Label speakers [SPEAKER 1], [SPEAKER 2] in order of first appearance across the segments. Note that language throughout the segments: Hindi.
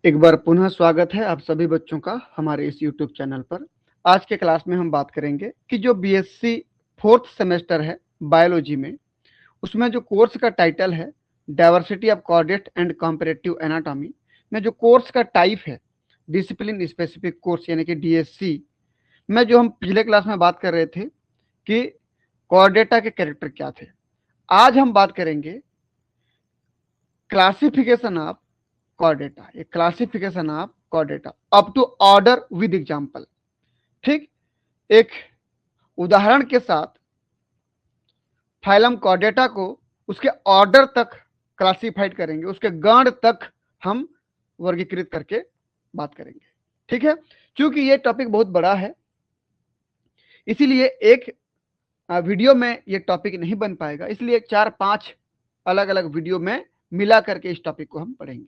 [SPEAKER 1] एक बार पुनः स्वागत है आप सभी बच्चों का हमारे इस YouTube चैनल पर। आज के क्लास में हम बात करेंगे कि जो बीएससी फोर्थ सेमेस्टर है बायोलॉजी में, उसमें जो कोर्स का टाइटल है diversity of coordinate and comparative anatomy में जो कोर्स का टाइप है डिसिप्लिन स्पेसिफिक कोर्स यानी कि डीएससी में, जो हम पिछले क्लास में बात कर रहे थे कि कोऑर्डिनेटा के कैरेक्टर क्या थे। आज हम बात करेंगे क्लासिफिकेशन ऑफ कोऑर्डिनेटा, ये क्लासिफिकेशन ऑफ कोऑर्डिनेटा up to order with example. ठीक, एक उदाहरण के साथ फाइलम कोऑर्डिनेटा को उसके ऑर्डर तक क्लासिफाइड करेंगे, उसके गण तक हम वर्गीकृत करके बात करेंगे। ठीक है, क्योंकि ये टॉपिक बहुत बड़ा है, इसीलिए एक वीडियो में ये टॉपिक नहीं बन पाएगा, इसलिए 4-5 अलग अलग वीडियो में मिला करके इस टॉपिक को हम पढ़ेंगे।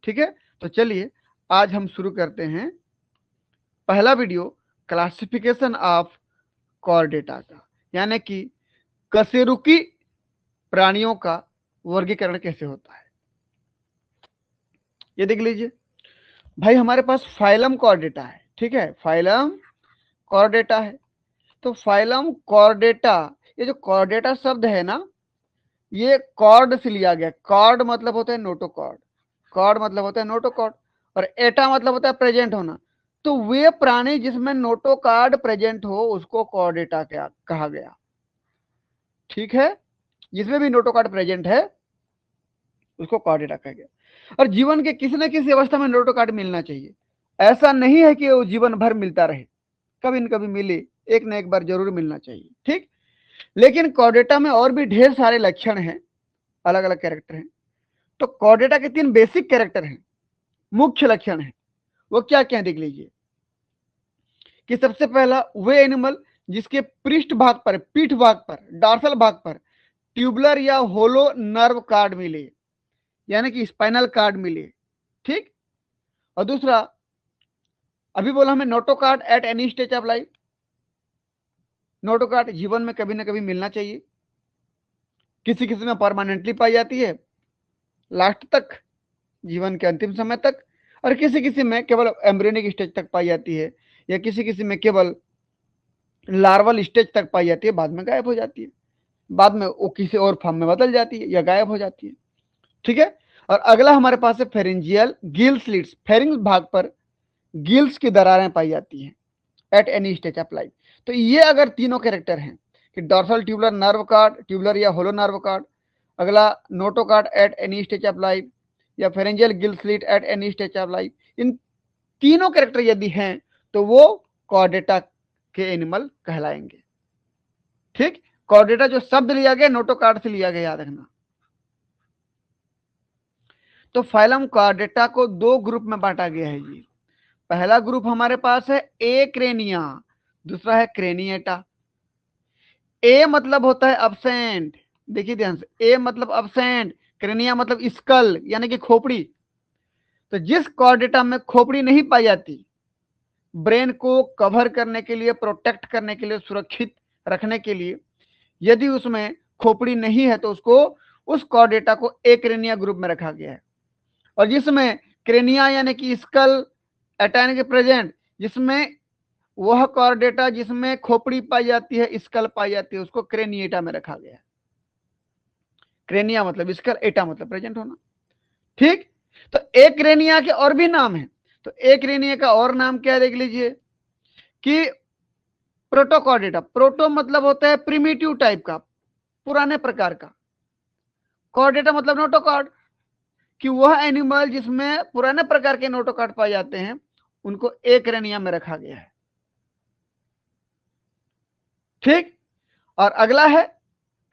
[SPEAKER 1] ठीक है, तो चलिए आज हम शुरू करते हैं पहला वीडियो क्लासिफिकेशन ऑफ कोऑर्डिनेटा का, यानी कि कशेरुकी प्राणियों का वर्गीकरण कैसे होता है। ये देख लीजिए भाई, हमारे पास फाइलम कोऑर्डिनेटा है। ठीक है, फाइलम कोऑर्डिनेटा है, तो फाइलम कोऑर्डिनेटा, ये जो कोऑर्डिनेटा शब्द है ना, ये कॉर्ड से लिया गया। कॉर्ड मतलब होता है नोटोकॉर्ड, कॉर्ड मतलब होता है नोटोकॉर्ड, और एटा मतलब होता है प्रेजेंट होना। तो वे प्राणी जिसमें नोटोकॉर्ड प्रेजेंट हो उसको कोऑर्डिनेटा कहा गया। ठीक है, जिसमें भी नोटोकॉर्ड प्रेजेंट है उसको कोऑर्डिनेटा कहा गया। और जीवन के किसी न किसी अवस्था में नोटोकॉर्ड मिलना चाहिए, ऐसा नहीं है कि वो जीवन भर मिलता रहे, कभी न कभी मिले, एक न एक बार जरूर मिलना चाहिए। ठीक, लेकिन कोऑर्डिनेटा में और भी ढेर सारे लक्षण हैं, अलग अलग कैरेक्टर हैं। तो कोऑर्डिनेटा के 3 बेसिक कैरेक्टर हैं, मुख्य लक्षण है। वो क्या क्या देख लीजिए कि सबसे पहला, वे एनिमल जिसके पृष्ठ भाग पर, पीठ भाग पर, डार्सल भाग पर ट्यूबुलर या होलो नर्व कार्ड मिले, यानी कि स्पाइनल कार्ड मिले। ठीक, और दूसरा, अभी बोला हमें notochord at any stage of life, notochord जीवन में कभी ना कभी मिलना चाहिए। किसी किसी में परमानेंटली पाई जाती है लास्ट तक, जीवन के अंतिम समय तक, और किसी किसी में केवल एम्ब्रियोनिक स्टेज तक पाई जाती है, या किसी किसी में केवल लार्वल स्टेज तक पाई जाती है, बाद में गायब हो जाती है, बाद में वो किसी और फॉर्म में बदल जाती है या गायब हो जाती है। ठीक है, और अगला हमारे पास है फेरेंजियल गिल स्लिट्स, फेरिंग्स भाग पर गिल्स की दरारें पाई जाती हैं at any stage of life. तो ये अगर तीनों कैरेक्टर हैं कि dorsal tubular nerve cord, tubular या होलो नर्व कार्ड, अगला notochord at any stage of life, या pharyngeal gill slit at any stage of life, इन तीनों कैरेक्टर यदि हैं तो वो कोऑर्डिनेटा के एनिमल कहलाएंगे। ठीक, कोऑर्डिनेटा जो शब्द लिया गया नोटोकॉर्ड से लिया गया, याद रखना। तो फाइलम कोऑर्डिनेटा को 2 ग्रुप में बांटा गया है जी। पहला ग्रुप हमारे पास है ए क्रेनिया, दूसरा है क्रेनिएटा। ए मतलब होता है अब्सेंट, देखिए ध्यान से, ए मतलब अब्सेंट, क्रेनिया मतलब स्कल यानी कि खोपड़ी। तो जिस कोऑर्डिनेटा में खोपड़ी नहीं पाई जाती, ब्रेन को कवर करने के लिए, प्रोटेक्ट करने के लिए, सुरक्षित रखने के लिए, यदि उसमें खोपड़ी नहीं है तो उसको, उस कोऑर्डिनेटा को ए क्रेनिया ग्रुप में रखा गया है। और जिसमें क्रेनिया यानी कि स्कल एटाइन के प्रेजेंट, जिसमें वह कोऑर्डिनेटा जिसमें खोपड़ी पाई जाती है, स्कल पाई जाती है, उसको क्रेनिएटा में रखा गया है। क्रेनिया मतलब स्कल, एटा मतलब प्रेजेंट होना। ठीक, तो एक क्रेनिया के और भी नाम है। तो एक क्रेनिया का और नाम क्या है देख लीजिए कि प्रोटोकोर्डेटा। प्रोटो मतलब होता है प्रिमिटिव टाइप का, पुराने प्रकार का। कोऑर्डिनेटा मतलब नोटोकॉर्ड, कि वह एनिमल जिसमें पुराने प्रकार के नोटोकॉर्ड पाए जाते हैं उनको एक क्रेनिया में रखा गया है। ठीक, और अगला है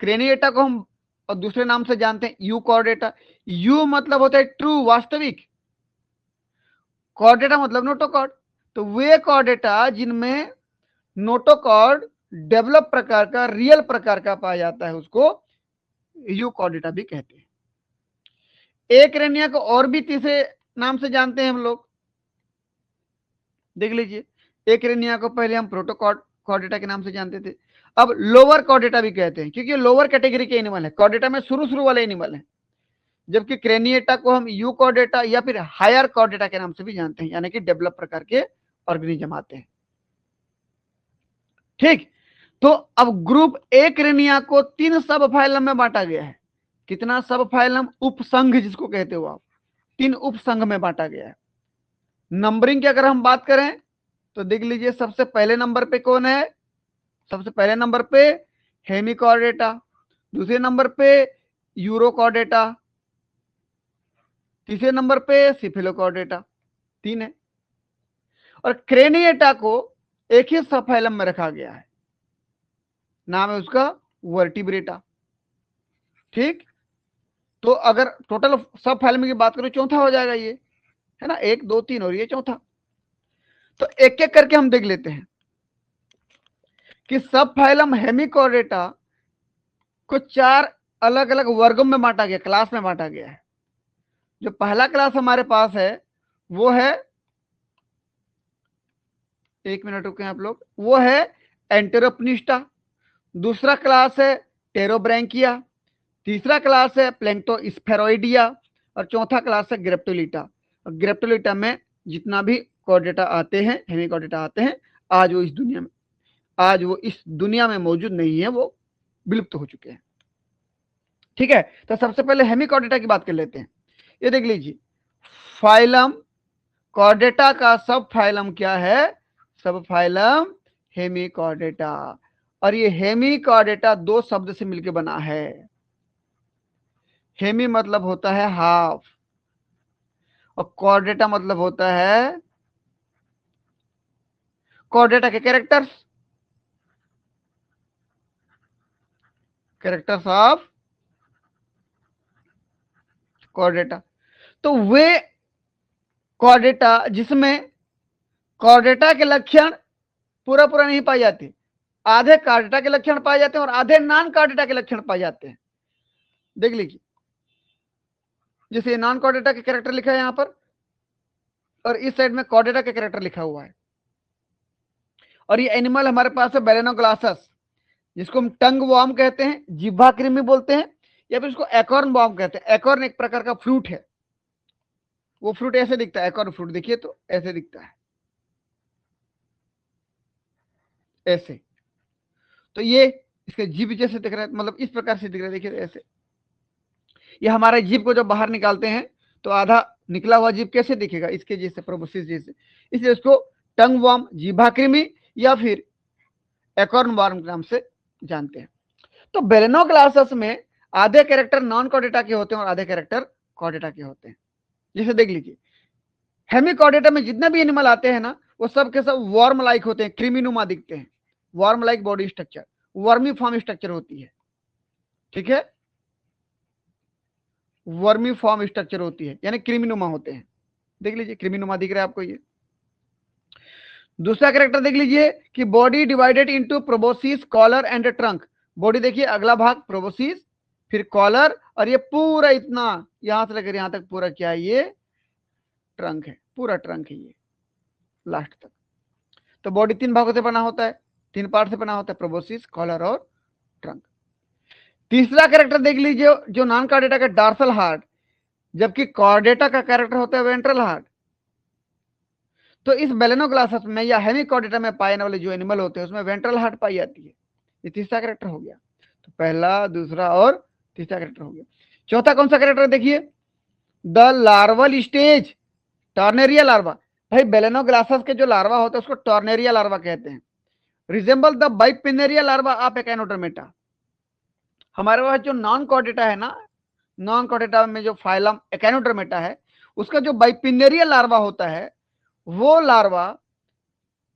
[SPEAKER 1] क्रेनिएटा को हम और दूसरे नाम से जानते हैं यू कोऑर्डिनेटा। यू मतलब होता है ट्रू, वास्तविक, कोऑर्डिनेटा मतलब नोटोकॉर्ड। तो वे कोऑर्डिनेटा जिनमें नोटोकॉर्ड डेवलप प्रकार का, रियल प्रकार का पाया जाता है उसको यू कोऑर्डिनेटा भी कहते हैं। एक रेनिया को और भी तीसरे नाम से जानते हैं हम लोग, देख लीजिए। एक रेनिया को पहले हम प्रोटोकॉर्ड कोऑर्डिनेटा के नाम से जानते थे, अब लोअर कोऑर्डिनेटा भी कहते हैं, क्योंकि लोअर कैटेगरी के एनिमल है। कोऑर्डिनेटा में शुरू वाले एनिमल है, जबकि क्रेनिएटा को हम यूकॉर्डेटा या फिर हायर कॉर्डेटा के नाम से भी जानते हैं, यानी कि डेवलप प्रकार के ऑर्गेनिज्म आते हैं। ठीक, तो अब ग्रुप ए क्रेनिया को 3 सब फाइलम में बांटा गया है। कितना सब फाइलम? उपसंघ जिसको कहते हो आप, 3 उपसंघ में बांटा गया है। नंबरिंग की अगर हम बात करें तो देख लीजिए, सबसे पहले नंबर पे कौन है? सबसे पहले नंबर पे हेमिकॉर्डेटा, दूसरे नंबर पे यूरोकॉर्डेटा, तीसरे नंबर पे सिफिलोकॉर्डेटा। 3 है। और क्रेनिएटा को एक ही सब फाइलम में रखा गया है, नाम है उसका वर्टिब्रेटा। ठीक, तो अगर टोटल सब फाइलम की बात करें चौथा हो जाएगा ये, है ना, 1 2 3 और ये चौथा। तो एक एक करके हम देख लेते हैं कि सब फाइलम हेमिकॉर्डेटा को 4 अलग अलग वर्गों में बांटा गया, क्लास में बांटा गया है। जो पहला क्लास हमारे पास है वो है, 1 मिनट रुके आप लोग, वो है एंटेरोपनिस्टा। दूसरा क्लास है टेरोब्रैंकिया, तीसरा क्लास है प्लैंक्टोस्फेरोइडिया और चौथा क्लास है ग्रेप्टोलिटा। और ग्रेप्टोलिटा में जितना भी कॉर्डेटा आते हैं, हेमिकॉर्डेटा आते हैं, आज वो इस दुनिया में मौजूद नहीं है, वो विलुप्त हो चुके हैं। ठीक है, तो सबसे पहले हेमिकॉर्डेटा की बात कर लेते हैं। ये देख लीजिए, फाइलम कॉर्डेटा का सब फाइलम क्या है? सब फाइलम हेमिकॉर्डेटा। और ये हेमिकॉर्डेटा 2 शब्द से मिलकर बना है। हेमी मतलब होता है हाफ, और कॉर्डेटा मतलब होता है कॉर्डेटा के कैरेक्टर्स ऑफ कॉर्डेटा। तो वे कॉर्डेटा जिसमें कॉर्डेटा के लक्षण पूरा पूरा नहीं पाए जाते, आधे कॉर्डेटा के लक्षण पाए जाते हैं और आधे नॉन कॉर्डेटा के लक्षण पाए जाते हैं। देख लीजिए, जैसे नॉन कॉर्डेटा के कैरेक्टर लिखा है यहां पर, और इस साइड में कॉर्डेटा के कैरेक्टर लिखा हुआ है। और ये एनिमल हमारे पास है बेलेनोग्लासस, जिसको हम टंग वॉर्म कहते हैं, जिह्वा कृमि बोलते हैं, या फिर इसको एकॉर्न वॉर्म कहते हैं। एकॉर्न एक प्रकार का फ्रूट है, वो फ्रूट ऐसे दिखता है, एकॉर्न फ्रूट देखिए तो ऐसे दिखता है, ऐसे। तो ये इसके जीभ जैसे दिख रहा है, मतलब इस प्रकार से दिख रहा है, देखिए ऐसे। ये हमारे जीभ को जब बाहर निकालते हैं तो आधा निकला हुआ जीभ कैसे दिखेगा? इसके जैसे, प्रोबोसिस जैसे। इसलिए इसको टंग वॉर्म, जिह्वा कृमि या फिर एकॉर्न वॉर्म के नाम से जानते हैं। तो बेलेनोग्लासस में आधे कैरेक्टर नॉन कॉर्डेटा के होते हैं और आधे कैरेक्टर कॉर्डेटा के होते हैं। जैसे देख लीजिए, हेमिकॉर्डेटा में जितने भी एनिमल आते हैं ना, वो सब के सब वर्म लाइक होते हैं, क्रीमीनुमा दिखते हैं, worm like body structure, vermi form structure होती है। ठीक है, वर्मी फॉर्म स्ट्रक्चर होती है, यानी क्रीमीनुमा होते हैं। देख लीजिए, क्रीमीनुमा दिख रहा है आपको ये। दूसरा कैरेक्टर देख लीजिए कि body divided into proboscis, collar and trunk. Body देखिए, अगला भाग प्रोबोसिस, फिर कॉलर, और ये पूरा इतना यहां से लेकर यहां तक पूरा क्या है? ये ट्रंक है, पूरा ट्रंक है ये लास्ट तक। तो बॉडी 3 भागों से बना होता है, 3 पार्ट से बना होता है, प्रोबोसिस, कॉलर और ट्रंक। तीसरा कैरेक्टर देख लीजिए, जो नॉन कॉर्डेटा का डार्सल हार्ट, जबकि कॉर्डेटा का कैरेक्टर होता है वेंट्रल हार्ट। तो इस बेलेनोग्लासस में या हेमिकॉर्डेटा में पाए जाने वाले जो एनिमल होते हैं उसमें वेंट्रल हार्ट पाई जाती है। ये तीसरा कैरेक्टर हो गया। तो पहला, दूसरा और तीसरा कैरेक्टर हो गया। चौथा कौन सा कैरेक्टर देखिए, the larval stage, tornaria larva. भाई बेलेनोग्लासस के जो लार्वा होता है उसको टॉर्नेरिया लार्वा कहते हैं। Resemble the bipinnaria larva of Echinodermata. हमारे पास जो नॉन कॉर्डेटा है ना, नॉन कॉर्डेटा में जो फाइलम एकैनोडर्मेटा है, उसका जो बाइपिनेरिया लार्वा होता है, वो लार्वा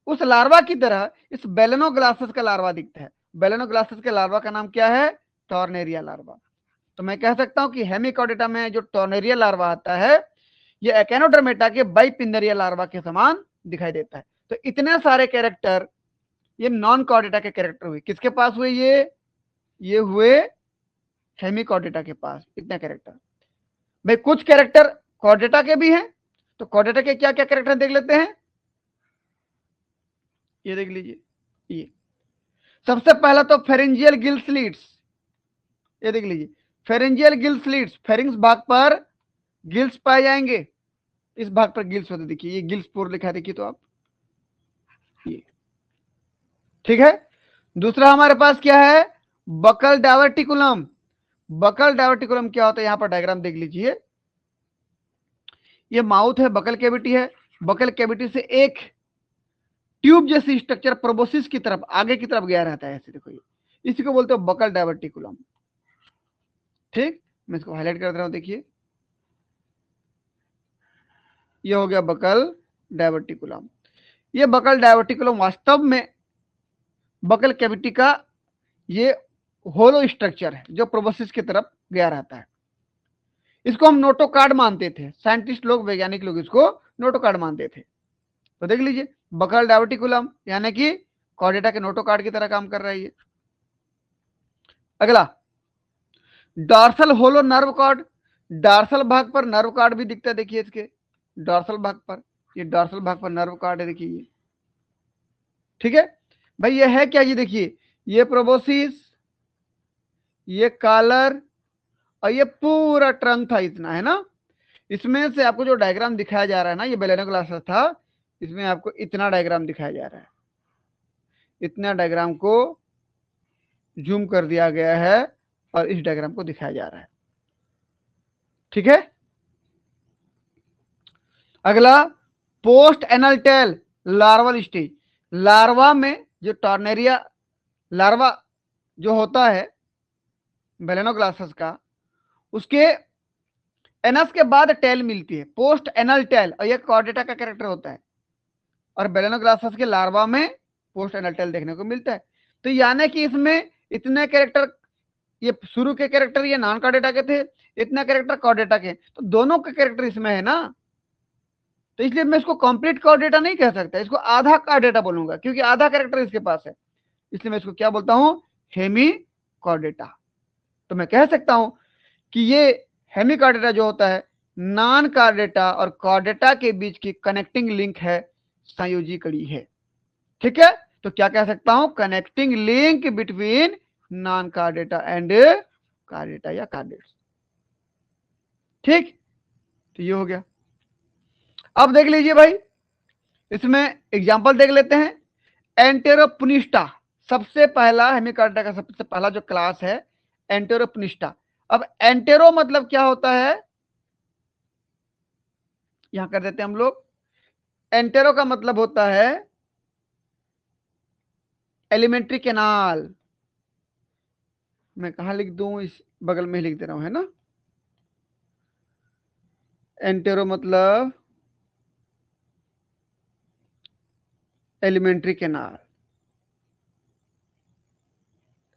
[SPEAKER 1] उस लार्वा की तरह इस बेलेनोग्लासस का लार्वा दिखता है। बेलेनोग्लासस के लार्वा का नाम क्या है? Tornaria larva. तो मैं कह सकता हूं कि हेमिकॉर्डेटा में जो टॉर्नेरिया लार्वा आता है, ये एकैनोडर्मेटा के बाइपिनेरिया लार्वा के समान दिखाई देता है। तो इतने सारे कैरेक्टर ये नॉन कॉर्डेटा के कैरेक्टर हुए। किसके पास हुए? ये हुए हेमिकॉर्डेटा के पास, इतने कैरेक्टर। भाई कुछ कैरेक्टर कॉर्डेटा के भी हैं, तो कॉर्डेटा के क्या क्या कैरेक्टर देख लेते हैं। ये देख लीजिए, ये सबसे पहला तो फेरेंजियल गिल स्लिट्स। ये देख लीजिए, फेरेंजियल गिल स्लिट्स, फेरिंग्स भाग पर गिल्स पाए जाएंगे, इस भाग पर गिल्स होते, देखिए ये गिल्स पोर लिखा है, देखिए तो आप ये, ठीक है। दूसरा हमारे पास क्या है, बकल डायवर्टिकुलम। बकल डायवर्टिकुलम क्या होता है, यहां पर डायग्राम देख लीजिए, ये माउथ है, बकल कैविटी है, बकल कैविटी से एक ट्यूब जैसी स्ट्रक्चर प्रोबोसिस की तरफ, आगे की तरफ गया रहता है, ऐसे देखो ये, इसी को बोलते हो बकल डायवर्टिकुलम। ठीक, मैं इसको हाईलाइट कर दे रहा हूं, देखिए ये हो गया बकल डायवर्टिकुलम। ये बकल डायवर्टिकुलम वास्तव में बकल कैविटी का ये होलो स्ट्रक्चर है जो प्रोबोसिस की तरफ गया रहता है। इसको हम नोटोकार्ड मानते थे, साइंटिस्ट लोग, वैज्ञानिक लोग इसको नोटोकार्ड मानते थे। तो देख लीजिए बकल डायवर्टिकुलम यानी कि कॉर्डेटा के नोटोकार्ड की तरह काम कर रहा है ये। अगला dorsal hollow nerve cord, dorsal भाग पर नर्व कॉर्ड भी दिखता है, देखिए इसके डॉर्सल भाग पर, ये डॉर्सल भाग पर नर्व कॉर्ड है, देखिए ये, ठीक है भाई। ये है क्या, ये देखिए ये प्रोबोसिस, ये कॉलर, और ये पूरा ट्रंक था इतना, है ना। इसमें से आपको जो डायग्राम दिखाया जा रहा है ना, ये बेलेनो ग्लासेस था, इसमें आपको इतना डायग्राम दिखाया जा रहा है, इतना डायग्राम को जूम कर दिया गया है और इस डायग्राम को दिखाया जा रहा है, ठीक है। अगला post anal tail larval stage, larva में जो टॉर्नेरिया लार्वा जो होता है बेलेनो ग्लासेस का, उसके एनस के बाद टेल मिलती है, पोस्ट एनल टेल, और ये कॉर्डेटा का कैरेक्टर होता है, और बेलेनो ग्लासेस के लार्वा में पोस्ट एनल टेल देखने को मिलता है। तो यानी कि इसमें इतने कैरेक्टर, ये शुरू के कैरेक्टर ये नॉन कॉर्डेटा के थे, इतना कैरेक्टर कॉर्डेटा के, तो दोनों के कैरेक्टर इसमें है ना। तो इसलिए मैं इसको कंप्लीट कॉर्डेटा नहीं कह सकता, इसको आधा कॉर्डेटा बोलूंगा, क्योंकि आधा कैरेक्टर इसके पास है, इसलिए मैं इसको क्या बोलता हूं, हेमी कॉर्डेटा। तो मैं कह सकता हूं कि ये हेमी कॉर्डेटा जो होता है नॉन कॉर्डेटा और कॉर्डेटा के बीच की कनेक्टिंग लिंक है, संयोजी कड़ी है, ठीक है। तो क्या कह सकता हूं, connecting link between non Chordata and Chordata या कॉर्डेट्स, ठीक। तो ये हो गया। अब देख लीजिए भाई, इसमें एग्जांपल देख लेते हैं। एंटेरोपनिस्टा, सबसे पहला हेमिकॉर्डेटा का सबसे पहला जो क्लास है एंटेरोपनिस्टा। अब एंटेरो मतलब क्या होता है, यहां कर देते हैं हम लोग, एंटेरो का मतलब होता है एलिमेंट्री कैनाल। मैं कहा लिख दूं, इस बगल में ही लिख दे रहा हूं, है ना। एंटेरो मतलब एलिमेंट्री कैनाल,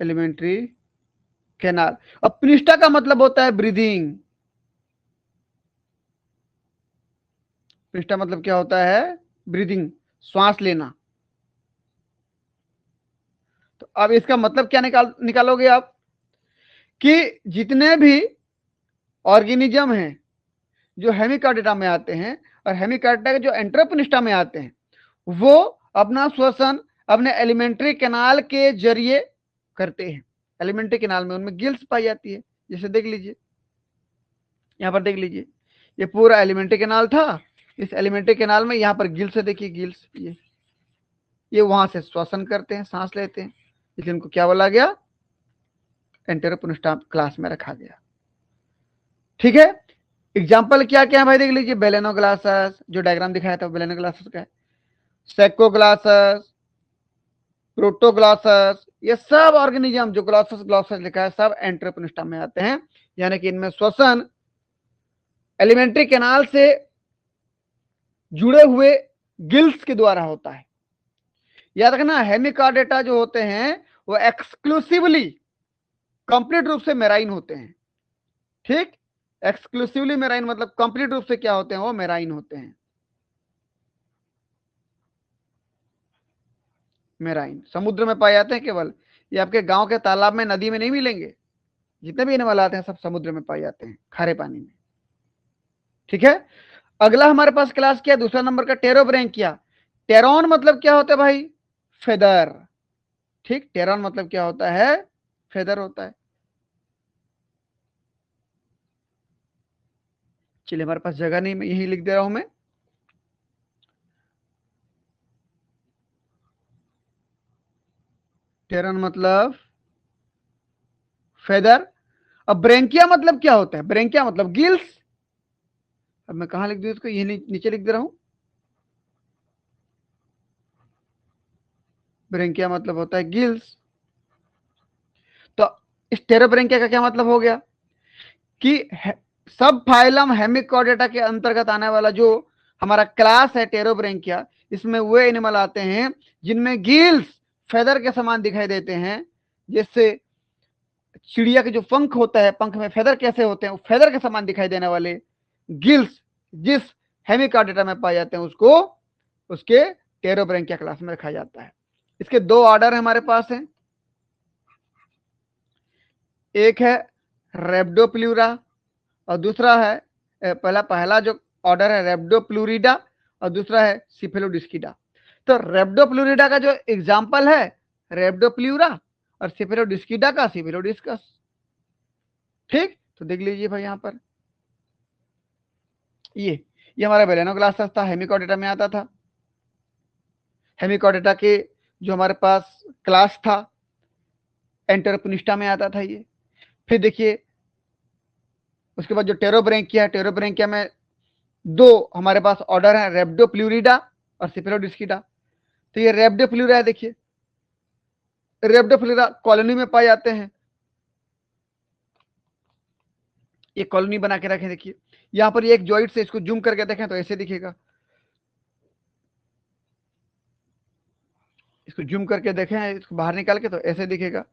[SPEAKER 1] एलिमेंट्री कैनाल। अब प्निस्टा का मतलब होता है ब्रीदिंग, प्निस्टा मतलब क्या होता है, ब्रीदिंग, श्वास लेना। तो अब इसका मतलब क्या निकालोगे आप, कि जितने भी ऑर्गेनिज्म हैं जो हेमिकॉर्डेटा में आते हैं और हेमिकॉर्डेटा के जो एंटेरोपनिस्टा में आते हैं, वो अपना श्वसन अपने एलिमेंट्री कैनाल के जरिए करते हैं। एलिमेंट्री कैनाल में उनमें गिल्स पाई जाती है, जैसे देख लीजिए यहां पर, देख लीजिए ये पूरा एलिमेंट्री कैनाल था, इस एलिमेंट्री कैनाल में यहां पर गिल्स है, देखिए गिल्स, ये वहां से श्वसन करते हैं, सांस लेते हैं, इसलिए इनको क्या बोला गया, एंटेरोपनिस्टा क्लास में रखा गया, ठीक है। एग्जाम्पल क्या क्या है भाई, देख लीजिए बेलेनो ग्लासेस, जो डायग्राम दिखाया था बेलेनो ग्लासेस का है, सेको ग्लासेस, प्रोटोग्लासेस, ये सब ऑर्गेनिज्म जो ग्लासेस ग्लासेस लिखा है सब एंटेरोपनिस्टा में आते हैं, यानी कि इनमें श्वसन एलिमेंट्री कैनाल से जुड़े हुए गिल्स के द्वारा होता है। याद रखना हेमिकॉर्डेटा जो होते हैं वो एक्सक्लूसिवली कंप्लीट रूप से मेराइन होते हैं, ठीक। एक्सक्लूसिवली मेराइन मतलब कंप्लीट रूप से क्या होते हैं, वो मेराइन होते हैं, मेराइन समुद्र में पाए जाते हैं केवल, ये आपके गांव के तालाब में नदी में नहीं मिलेंगे, जितने भी एनिमल आते हैं सब समुद्र में पाए जाते हैं, खारे पानी में, ठीक है। अगला हमारे पास क्लास क्या है, दूसरा नंबर का टेरोब्रैंकिया। टेरॉन मतलब क्या होता है भाई, फेदर, ठीक। टेरॉन मतलब क्या होता है, फेदर होता है। चलिए, हमारे पास जगह नहीं, मैं यही लिख दे रहा हूं मैं। टेरन मतलब फेदर। अब ब्रेंकिया मतलब क्या होता है? ब्रेंकिया मतलब गिल्स। अब मैं कहां लिख दूं इसको? ये नीचे लिख दे रहा हूं। ब्रेंकिया मतलब होता है गिल्स। तो स्टेरोब्रेंकिया का क्या मतलब हो गया कि सब फाइलम हेमिकॉर्डेटा के अंतर्गत आने वाला जो हमारा क्लास है टेरोब्रेंकिया, इसमें वो एनिमल आते हैं जिनमें गिल्स फेदर के समान दिखाई देते हैं। जैसे चिड़िया के जो पंख होता है, पंख में फेदर कैसे होते हैं, फेदर के समान दिखाई देने वाले गिल्स जिस हेमिकॉर्डेटा में पाए जाते हैं, उसको उसके टेरोब्रेंकिया क्लास में रखा जाता है। इसके दो ऑर्डर हमारे पास हैं। एक है रेप्डोप्लूरा और दूसरा है पहला जो ऑर्डर है रेप्डोप्लूरिडा और दूसरा है सिफेलोडिस्किडा। तो रेप्डोप्लूरिडा का जो एग्जाम्पल है रेप्डोप्लूरा और सिफेलोडिस्किडा का सिफेलोडिस्कस। ठीक, तो देख लीजिए भाई यहां पर ये हमारा बेलेनोग्लासस था, हेमिकॉर्डेटा में आता था। हेमिकॉर्डेटा के जो हमारे पास क्लास था एंटेरोपनिस्टा में आता था ये। फिर देखिए उसके बाद जो टेरोब्रेंकिया है, टेरोब्रेंकिया में दो हमारे पास ऑर्डर है, रेप्डोप्लूरिडा और सिफेलोडिस्किडा। तो ये रेप्डोप्लूरा है, देखिए रेप्डोप्लूरा कॉलोनी में पाए जाते हैं। ये कॉलोनी बना के रखें, देखिए यहां पर एक जॉइंट से इसको जूम करके देखें तो ऐसे दिखेगा। इसको जूम करके देखें, इसको बाहर निकाल के तो ऐसे दिखेगा।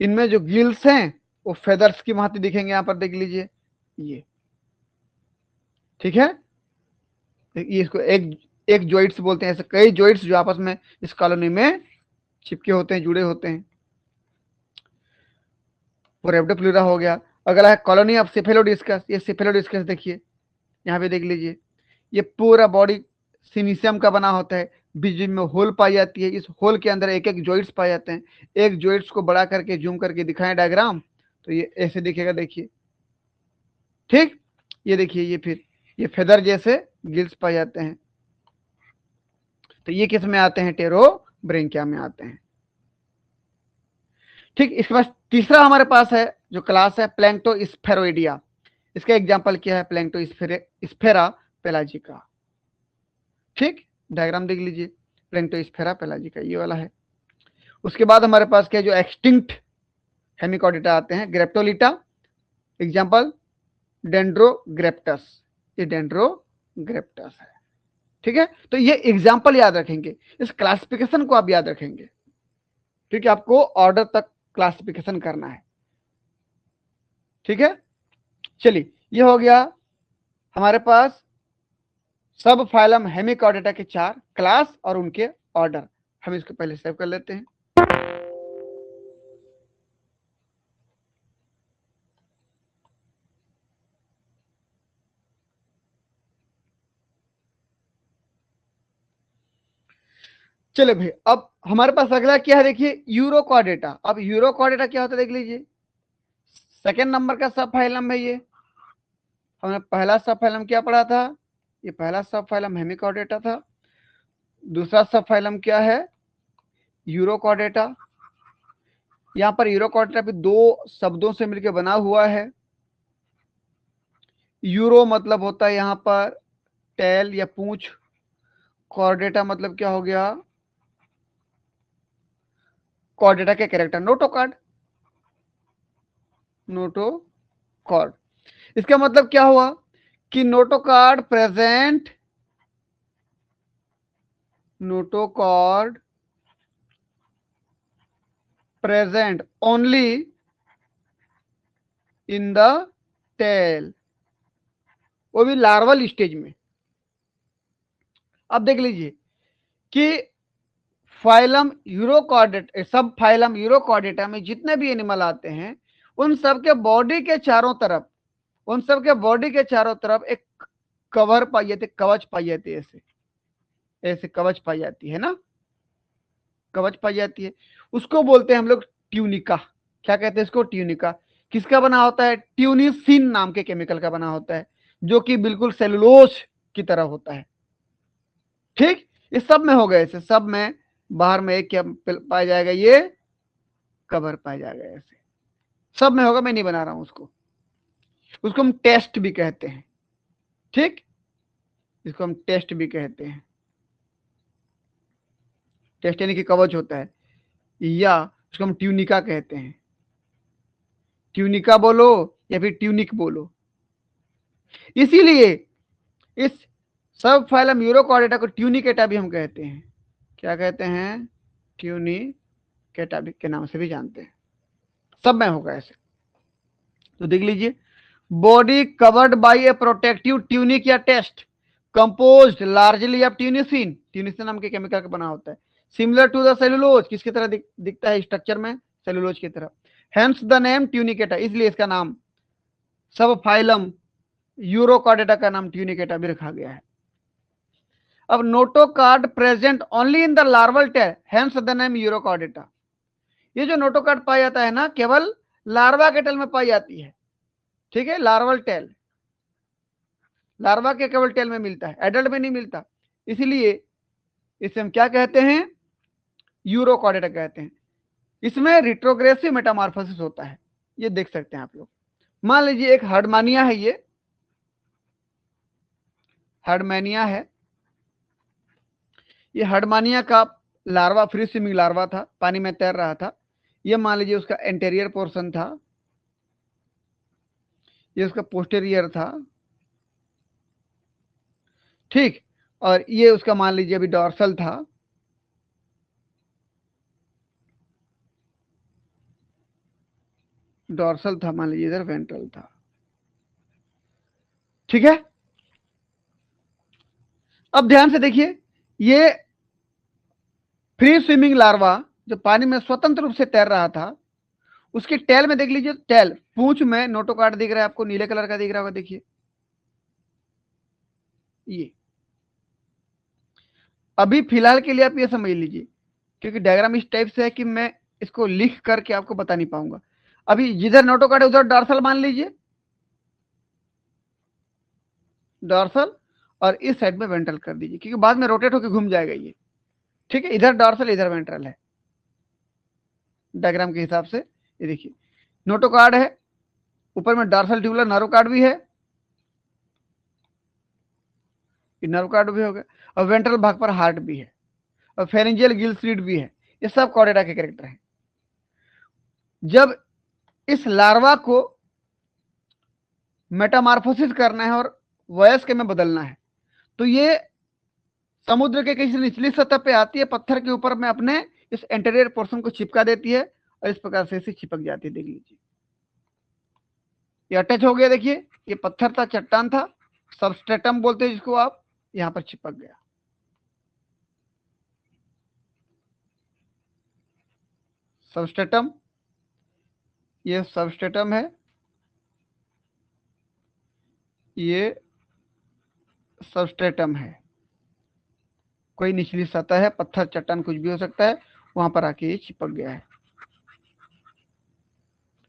[SPEAKER 1] इनमें जो गिल्स हैं वो फेदर्स की भांति दिखेंगे, यहां पर देख लीजिए ये। ठीक है, ये इसको एक एक जॉइंट्स बोलते हैं। ऐसे कई जॉइंट्स जो आपस में इस कॉलोनी में चिपके होते हैं, जुड़े होते हैं, वो रेप्डोप्लूरा हो गया। अगला है कॉलोनी ऑफ सिफेलोडिस्कस। ये सिफेलोडिस्कस देखिए, यहाँ पे देख लीजिए, ये पूरा बॉडी सिनिसियम का बना होता है, बीच बीच में होल पाई जाती है, इस होल के अंदर एक एक जॉइंट्स पाए जाते हैं। एक जॉइंट्स को बड़ा करके जूम करके दिखाएं डायग्राम तो ये ऐसे दिखेगा, देखिए। ठीक, ये देखिए, ये फिर ये फेदर जैसे गिल्स पाए जाते हैं। तो ये किस में आते हैं? टेरोब्रेंकिया में आते हैं। ठीक, इसके बाद तीसरा हमारे पास है जो क्लास है प्लैंक्टोस्फेरोइडिया। इसका एग्जांपल क्या है? प्लैंक्टोस्फेरा पेलाजिका। ठीक, डायग्राम देख लीजिए, प्लैंक्टोस्फेरा पेलाजिका ये वाला है। उसके बाद हमारे पास क्या है? जो एक्सटिंक्ट हेमिकॉर्डेटा आते हैं, ग्रेप्टोलिटा। एग्जांपल डेंड्रोग्रेप्टस, ये डेंड्रोग्रेप्टस है। ठीक है, तो ये एग्जांपल याद रखेंगे, इस क्लासिफिकेशन को आप याद रखेंगे। ठीक है, आपको ऑर्डर तक क्लासिफिकेशन करना है। ठीक है, चलिए ये हो गया हमारे पास सब फाइलम हेमिकॉर्डेटा के 4 क्लास और उनके ऑर्डर। हम इसको पहले सेव कर लेते हैं। चलो भाई, अब हमारे पास अगला क्या है? देखिए यूरोकॉर्डेटा। अब यूरोकॉर्डेटा क्या होता है देख लीजिए, सेकेंड नंबर का सब फाइलम है ये। हमने पहला सब फाइलम क्या पढ़ा था? ये पहला सब फाइलम हेमिकॉर्डेटा था। दूसरा सब फाइलम क्या है? यूरोकॉर्डेटा। यहां पर यूरोकॉर्डेटा भी दो शब्दों से मिलकर बना हुआ है। यूरो मतलब होता है यहां पर टेल या पूंछ। कॉर्डेटा मतलब क्या हो गया? कॉर्डेटा के कैरेक्टर, नोटोकॉर्ड, नोटोकॉर्ड। इसका मतलब क्या हुआ कि notochord present, notochord present only in the tail, वो भी लार्वल स्टेज में। अब देख लीजिए कि phylum urochordate, subphylum urochordata में जितने भी एनिमल आते हैं उन सबके बॉडी के चारों तरफ, उन सबके बॉडी के चारों तरफ एक कवर पाई जाती, कवच पाई जाती है। ऐसे ऐसे कवच पाई जाती है ना, कवच पाई जाती है। उसको बोलते हैं हम लोग ट्यूनिका। क्या कहते हैं इसको? ट्यूनिका। किसका बना होता है? ट्यूनिसिन नाम के केमिकल का बना होता है। जो कि बिल्कुल सेलुलोज की तरह होता है। ठीक, इस सब में होगा ऐसे, सब में बाहर में एक क्या पाया जाएगा, ये कवर पाया जाएगा ऐसे, सब में होगा, मैं नहीं बना रहा हूं उसको। उसको हम टेस्ट भी कहते हैं। ठीक, इसको हम टेस्ट भी कहते हैं। टेस्ट यानी कि कवच होता है, या उसको हम ट्यूनिका कहते हैं। ट्यूनिका बोलो या फिर ट्यूनिक बोलो। इसीलिए इस सब फाइलम यूरोकॉर्डेटा को ट्यूनिकेटा भी हम कहते हैं। क्या कहते हैं? ट्यूनिकेटा भी के नाम से भी जानते हैं। सब में होगा ऐसे। तो देख लीजिए, body covered by a protective tunic या test composed largely of tunicin. Tunicin नाम के केमिकल का बना होता है। सिमिलर टू द सेलुलोज, किसकी तरह दिखता है स्ट्रक्चर में? सेलुलोज की तरह। हेंस द नेम ट्यूनिकेटा, इसलिए इसका नाम सब फाइलम यूरोकॉर्डेटा का नाम ट्यूनिकेटा भी रखा गया है। अब notochord present only in the larval tail, hence the name urochordata. ये जो नोटोकार्ड पाया जाता है ना, केवल लार्वा के टेल में पाई जाती है। ठीक है, लार्वल टेल, लार्वा के केवल टेल में मिलता है, एडल्ट में नहीं मिलता। इसीलिए इसे हम क्या कहते हैं? यूरोकॉर्डेटा कहते हैं। इसमें रिट्रोग्रेसिव मेटामॉर्फोसिस होता है, ये देख सकते हैं आप लोग। मान लीजिए एक हर्डमानिया है, ये हर्डमानिया है। ये हर्डमानिया का लार्वा फ्री स्विमिंग लार्वा था, पानी में तैर रहा था। ये मान लीजिए उसका एंटेरियर पोर्शन था, ये उसका पोस्टेरियर था। ठीक, और ये उसका मान लीजिए अभी डॉर्सल था। डॉर्सल था, मान लीजिए इधर वेंट्रल था। ठीक है, अब ध्यान से देखिए, ये फ्री स्विमिंग लार्वा जो पानी में स्वतंत्र रूप से तैर रहा था, उसके टेल में देख लीजिए, टेल पूंछ में नोटोकार्ड दिख रहा है आपको, नीले कलर का दिख रहा होगा, देखिए ये। अभी फिलहाल के लिए आप ये समझ लीजिए, क्योंकि डायग्राम इस टाइप से है कि मैं इसको लिख करके आपको बता नहीं पाऊंगा। अभी जिधर नोटोकार्ड है उधर डॉर्सल मान लीजिए, डॉर्सल, और इस साइड में वेंट्रल कर दीजिए, क्योंकि बाद में रोटेट होकर घूम जाएगा ये। ठीक है, इधर डॉर्सल इधर वेंट्रल है डायग्राम के हिसाब से। ये देखिए, नोटोकार्ड है, ऊपर में डॉर्सल ट्यूबुलर नर्व कार्ड भी है, नर्व कार्ड भी हो गया, और वेंट्रल भाग पर हार्ट भी है, और फेरेंजियल गिल स्लिट भी है। ये सब कॉर्डेटा के कैरेक्टर हैं। जब इस लार्वा को मेटामार्फोसिस करना है और वयस्क में बदलना है, तो ये समुद्र के किसी निचली सतह पे आती है, पत्थर के ऊपर में अपने इस एंटीरियर पोर्शन को चिपका देती है, और इस प्रकार से इसे चिपक जाती है। देख लीजिए, ये अटैच हो गया। देखिए, ये पत्थर था, चट्टान था, सबस्ट्रेटम बोलते हैं जिसको आप, यहां पर चिपक गया। सबस्ट्रेटम, ये सबस्ट्रेटम है, ये सबस्ट्रेटम है। कोई निचली सतह है, पत्थर चट्टान कुछ भी हो सकता है, वहां पर आके ये चिपक गया है।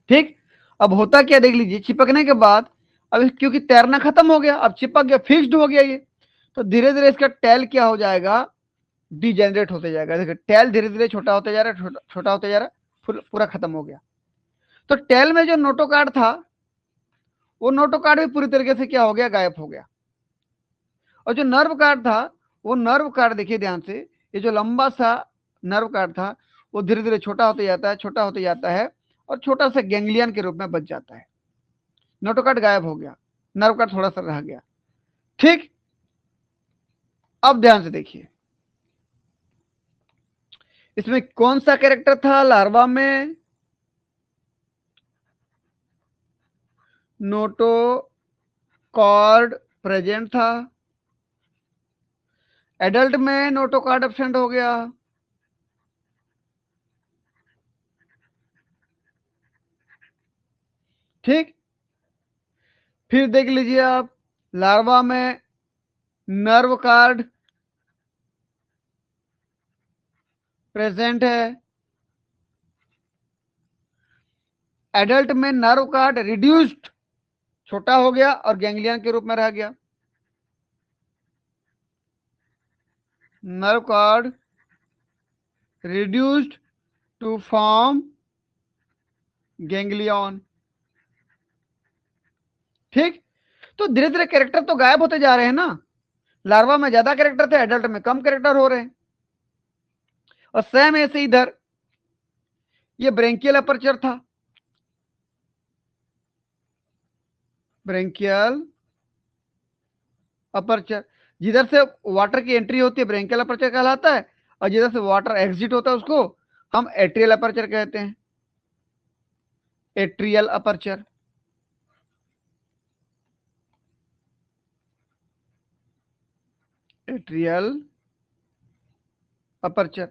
[SPEAKER 1] ठीक, अब होता क्या देख लीजिए, चिपकने के बाद अब क्योंकि तैरना खत्म हो गया, अब चिपक गया, फिक्स्ड हो गया ये, तो धीरे धीरे इसका टेल क्या हो जाएगा? डिजेनरेट होते जाएगा। देखिए, टेल धीरे धीरे छोटा होते जा रहा है, छोटा होते जा रहा है, पूरा खत्म हो गया। तो टेल में जो नोटोकार्ड था, वो नोटोकार्ड भी पूरी तरीके से क्या हो गया? गायब हो गया। और जो नर्व कार्ड था, वो नर्व कार्ड देखिए ध्यान से, ये जो लंबा सा नर्व कार्ड था, वो धीरे धीरे छोटा होते जाता है, छोटा होते जाता है, और छोटा सा गैंग्लियन के रूप में बच जाता है। नोटोकार्ड गायब हो गया, नर्व कार्ड थोड़ा सा रह गया। ठीक, अब ध्यान से देखिए, इसमें कौन सा कैरेक्टर था लार्वा में? नोटोकॉर्ड प्रेजेंट था, एडल्ट में नोटोकॉर्ड एब्सेंट हो गया। ठीक, फिर देख लीजिए आप, लार्वा में नर्व कार्ड प्रेजेंट है, एडल्ट में नर्व कार्ड रिड्यूस्ड छोटा हो गया और गैंग्लियन के रूप में रह गया। Nerve cord reduced to form ganglion. ठीक, तो धीरे धीरे कैरेक्टर तो गायब होते जा रहे हैं ना। लार्वा में ज्यादा कैरेक्टर थे, एडल्ट में कम कैरेक्टर हो रहे हैं। और सेम ऐसे इधर ये ब्रेंकियल अपर्चर था, ब्रेंकियल अपर्चर, जिधर से वाटर की एंट्री होती है ब्रेंकियल अपर्चर कहलाता है, और जिधर से वाटर एग्जिट होता है उसको हम एट्रियल अपर्चर कहते हैं, एट्रियल अपर्चर। एट्रियल अपर्चर,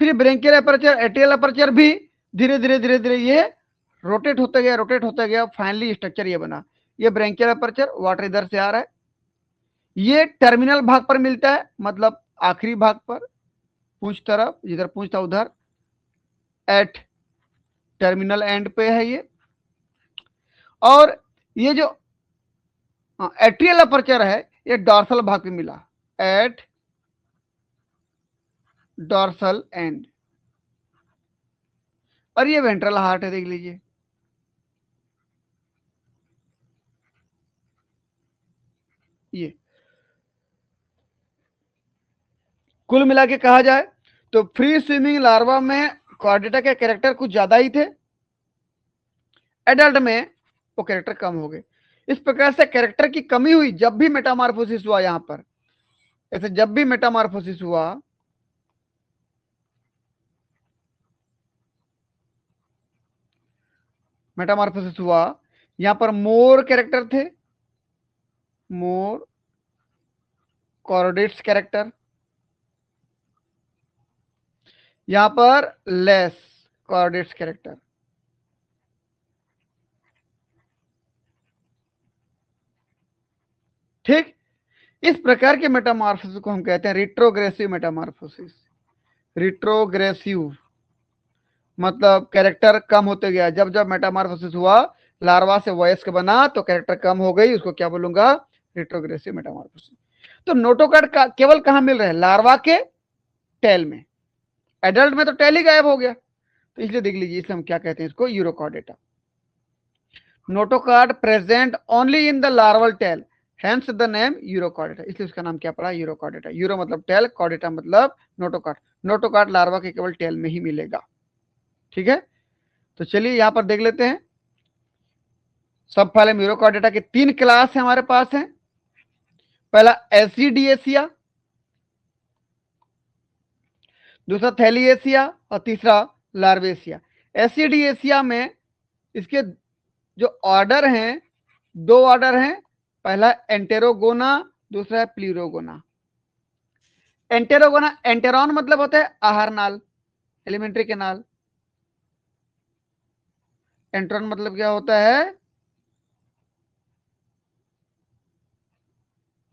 [SPEAKER 1] फिर ब्रेंकियल अपर्चर, एट्रियल अपर्चर भी धीरे धीरे धीरे धीरे ये रोटेट होते गया, फाइनली स्ट्रक्चर ये बना। ये ब्रेंकियल अपर्चर, वाटर इधर से आ रहा है, ये टर्मिनल भाग पर मिलता है, मतलब आखिरी भाग पर, पूंछ तरफ, जिधर पूंछ था उधर, एट टर्मिनल एंड पे है ये। और ये जो एट्रियल अपर्चर है ये डॉर्सल भाग पे मिला, एट डॉर्सल एंड। और ये वेंट्रल हार्ट है, देख लीजिए। ये कुल मिला के कहा जाए तो फ्री स्विमिंग लार्वा में कॉर्डेटा के कैरेक्टर कुछ ज्यादा ही थे, एडल्ट में वो कैरेक्टर कम हो गए। इस प्रकार से कैरेक्टर की कमी हुई जब भी मेटामॉर्फोसिस हुआ। यहां पर ऐसे जब भी मेटामॉर्फोसिस हुआ, मेटामॉर्फोसिस हुआ, यहां पर मोर कैरेक्टर थे, मोर कॉर्डेट्स कैरेक्टर, यहां पर लेस कॉर्डेट्स कैरेक्टर। ठीक, इस प्रकार के मेटामॉर्फोसिस को हम कहते हैं रिट्रोग्रेसिव मेटामॉर्फोसिस। रिट्रोग्रेसिव मतलब कैरेक्टर कम होते गया, जब जब मेटामॉर्फोसिस हुआ, लार्वा से वयस्क बना तो कैरेक्टर कम हो गई, उसको क्या बोलूंगा, रिट्रोग्रेसिव मेटामॉर्फोसिस। तो नोटोकॉर्ड का केवल कहां मिल रहे हैं, लार्वा के टेल में, एडल्ट में तो टेल ही गायब हो गया। तो इसलिए देख लीजिए, इसलिए हम क्या कहते हैं इसको, urochordata. Notochord present only in the larval tail, hence the name urochordata, इसलिए उसका नाम क्या पड़ा, यूरोकॉर्डेटा। यूरो मतलब टेल, कॉर्डेटा मतलब नोटोकॉर्ड। नोटोकॉर्ड लार्वा के केवल टेल में ही मिलेगा। ठीक है, तो चलिए यहां पर देख लेते हैं। सब फाइलम यूरोकॉर्डेटा के 3 क्लास है हमारे पास है। पहला एसिडिएसिया, दूसरा थैलिएसिया और तीसरा लार्वेसिया। एसिडिएसिया में इसके जो ऑर्डर हैं, 2 ऑर्डर हैं, पहला एंटेरोगोना, दूसरा है प्लीरोगोना। एंटेरोगोना, एंटेरॉन मतलब होता है आहार नाल, एलिमेंट्री कैनाल। एंट्रॉन मतलब क्या होता है,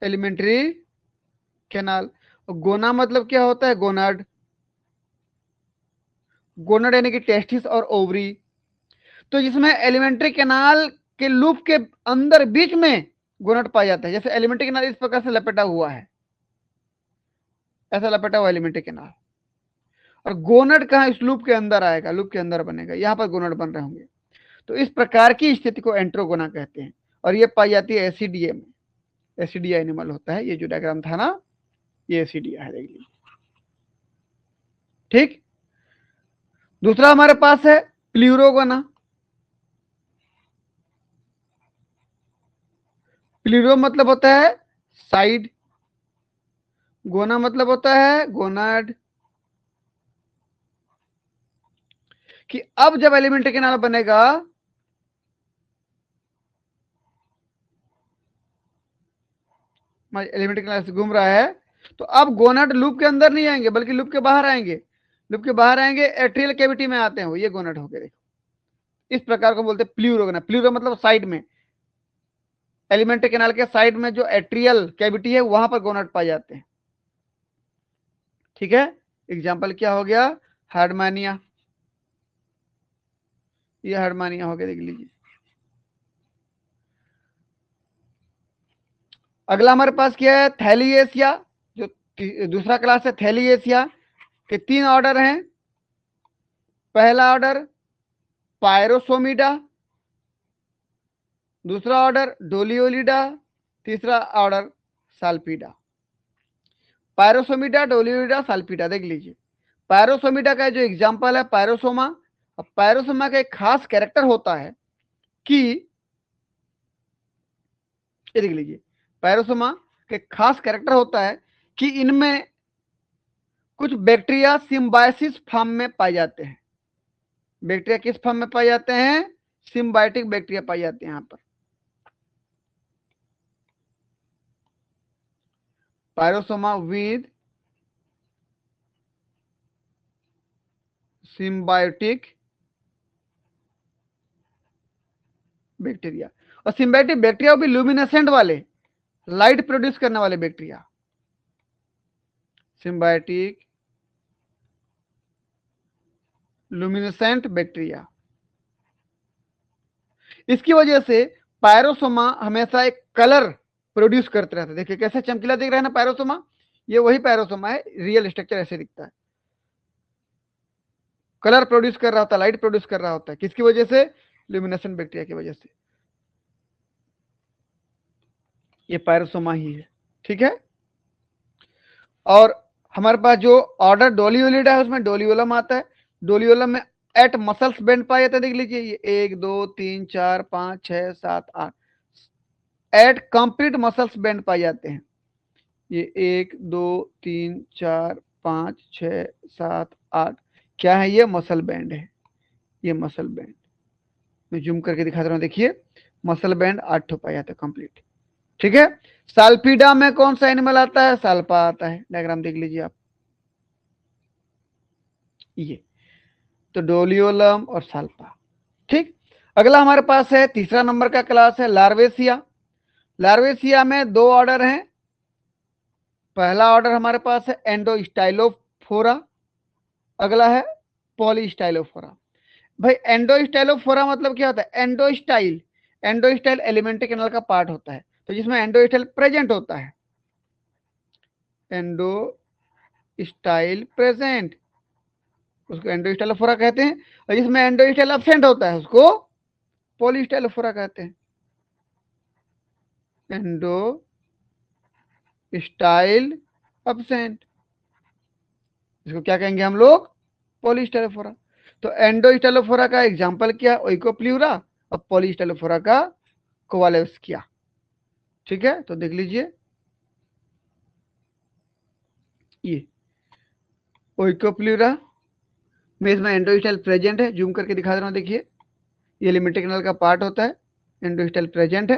[SPEAKER 1] एलिमेंट्री कैनाल। गोना मतलब क्या होता है, गोनाड। गोनाड यानी कि टेस्टिस और ओवरी। तो जिसमें एलिमेंट्री कैनाल के लूप के अंदर बीच में गोनाड पाया जाता है, जैसे एलिमेंट्री कैनाल इस प्रकार से लपेटा हुआ है, ऐसा लपेटा हुआ एलिमेंट्री कैनाल। और गोनड कहाँ, इस लूप के अंदर आएगा, लूप के अंदर बनेगा, यहां पर गोनड बन रहे होंगे। तो इस प्रकार की स्थिति को एंट्रोगोना कहते हैं। और ये पाई जाती है एसिडिया में, एसिडिया एनिमल होता है। ये जो डायग्राम था ना, ये एसिडिया है, देख लीजिए। ठीक, दूसरा हमारे पास है प्ल्यूरोगोना। प्ल्यूरो मतलब होता है साइड, गोना मतलब होता है गोनाड। कि अब जब एलिमेंट्री कैनाल बनेगा, एलिमेंट्री कैनाल से घूम रहा है, तो अब गोनाड लूप के अंदर नहीं आएंगे बल्कि लूप के बाहर आएंगे। लूप के बाहर आएंगे, एट्रियल कैविटी में आते हैं वो, ये गोनाड हो गए, देखो। इस प्रकार को बोलते हैं प्ल्यूरोगोना। प्ल्यूरो मतलब साइड में, एलिमेंट्री कैनाल के साइड में जो एट्रियल कैविटी है वहां पर गोनाड पाए जाते हैं। ठीक है, एग्जाम्पल क्या हो गया, हार्डमानिया। ये हार्डमानिया हो गया, देख लीजिए। अगला हमारे पास क्या है, थैलिएसिया, जो दूसरा क्लास है थैलिएसिया के 3 ऑर्डर हैं। पहला ऑर्डर पायरोसोमिडा, दूसरा ऑर्डर डोलियोलिडा, तीसरा ऑर्डर साल्पीडा। पायरोसोमिडा, डोलियोलिडा, साल्पीडा देख लीजिए। पायरोसोमिडा का जो एग्जाम्पल है पायरोसोमा। अब पायरोसोमा का एक खास कैरेक्टर होता है कि ये देख लीजिए, पायरोसोमा के खास कैरेक्टर होता है कि इनमें कुछ बैक्टीरिया सिम्बायोसिस फॉर्म में पाए जाते हैं। बैक्टीरिया किस फॉर्म में पाए जाते हैं, सिम्बायोटिक बैक्टीरिया पाए जाते हैं। यहां पर पायरोसोमा विद सिम्बायोटिक बैक्टीरिया। और सिम्बायोटिक बैक्टीरिया भी लुमिनेसेंट वाले, लाइट प्रोड्यूस करने वाले बैक्टीरिया, सिम्बायोटिक लुमिनेसेंट बैक्टीरिया। इसकी वजह से पायरोसोमा हमेशा एक कलर प्रोड्यूस करते रहते हैं। देखिए कैसे चमकीला दिख रहा है ना पायरोसोमा, ये वही पायरोसोमा है, रियल स्ट्रक्चर ऐसे दिखता है। कलर प्रोड्यूस कर रहा होता है, लाइट प्रोड्यूस कर रहा होता है, किसकी वजह से, ल्यूमिनेसेंट बैक्टीरिया की वजह से। ये पायरोसोमा ही है, ठीक है। और हमारे पास जो ऑर्डर डोलियोलिडा है उसमें डोलियोलम आता है। डोलियोलम में एट मसल्स बेंड पाए जाते हैं, देख लीजिए ये 1 2 3 4 5 6 7 8 एट कंप्लीट मसल्स बेंड पाए जाते हैं। ये 1 2 3 4 5 6 7 8 क्या है, ये मसल बैंड है। ये मसल बैंड मैं जूम करके दिखा रहा हूं, देखिए मसल बैंड 8 ठो पाए जाते हैं कंप्लीट, ठीक है। साल्पीडा में कौन सा एनिमल आता है, साल्पा आता है। डायग्राम देख लीजिए आप, ये तो डोलियोलम और साल्पा, ठीक। अगला हमारे पास है तीसरा नंबर का क्लास है लार्वेसिया। लार्वेसिया में 2 ऑर्डर हैं। पहला ऑर्डर हमारे पास है एंडोस्टाइलोफोरा, अगला है पॉलीस्टाइलोफोरा। भाई एंडोस्टाइलोफोरा मतलब क्या होता है, एंडोस्टाइल, एंडोस्टाइल एलिमेंट्री कैनल का पार्ट होता है, तो जिसमें एंडोस्टाइल प्रेजेंट होता है, एंडोस्टाइल प्रेजेंट, उसको एंडोस्टाइलोफोरा कहते हैं। और जिसमें एंडोस्टाइल एब्सेंट होता है उसको पॉलीस्टाइलोफोरा कहते हैं। एंडोस्टाइल एब्सेंट, इसको क्या कहेंगे हम लोग, पॉलीस्टाइलोफोरा। तो एंडोस्टाइलोफोरा का एग्जांपल क्या है, ओइकोप्ल्यूरा, और पॉलीस्टाइलोफोरा का कोवालेव्स्किया, ठीक है। तो देख लीजिए ये ओइकोप्ल्यूरा में इसमें एंडोस्टाइल प्रेजेंट है, जूम करके दिखा दे रहा हूं, देखिए ये लिमिटेड कैनल का पार्ट होता है, एंडोस्टाइल प्रेजेंट है।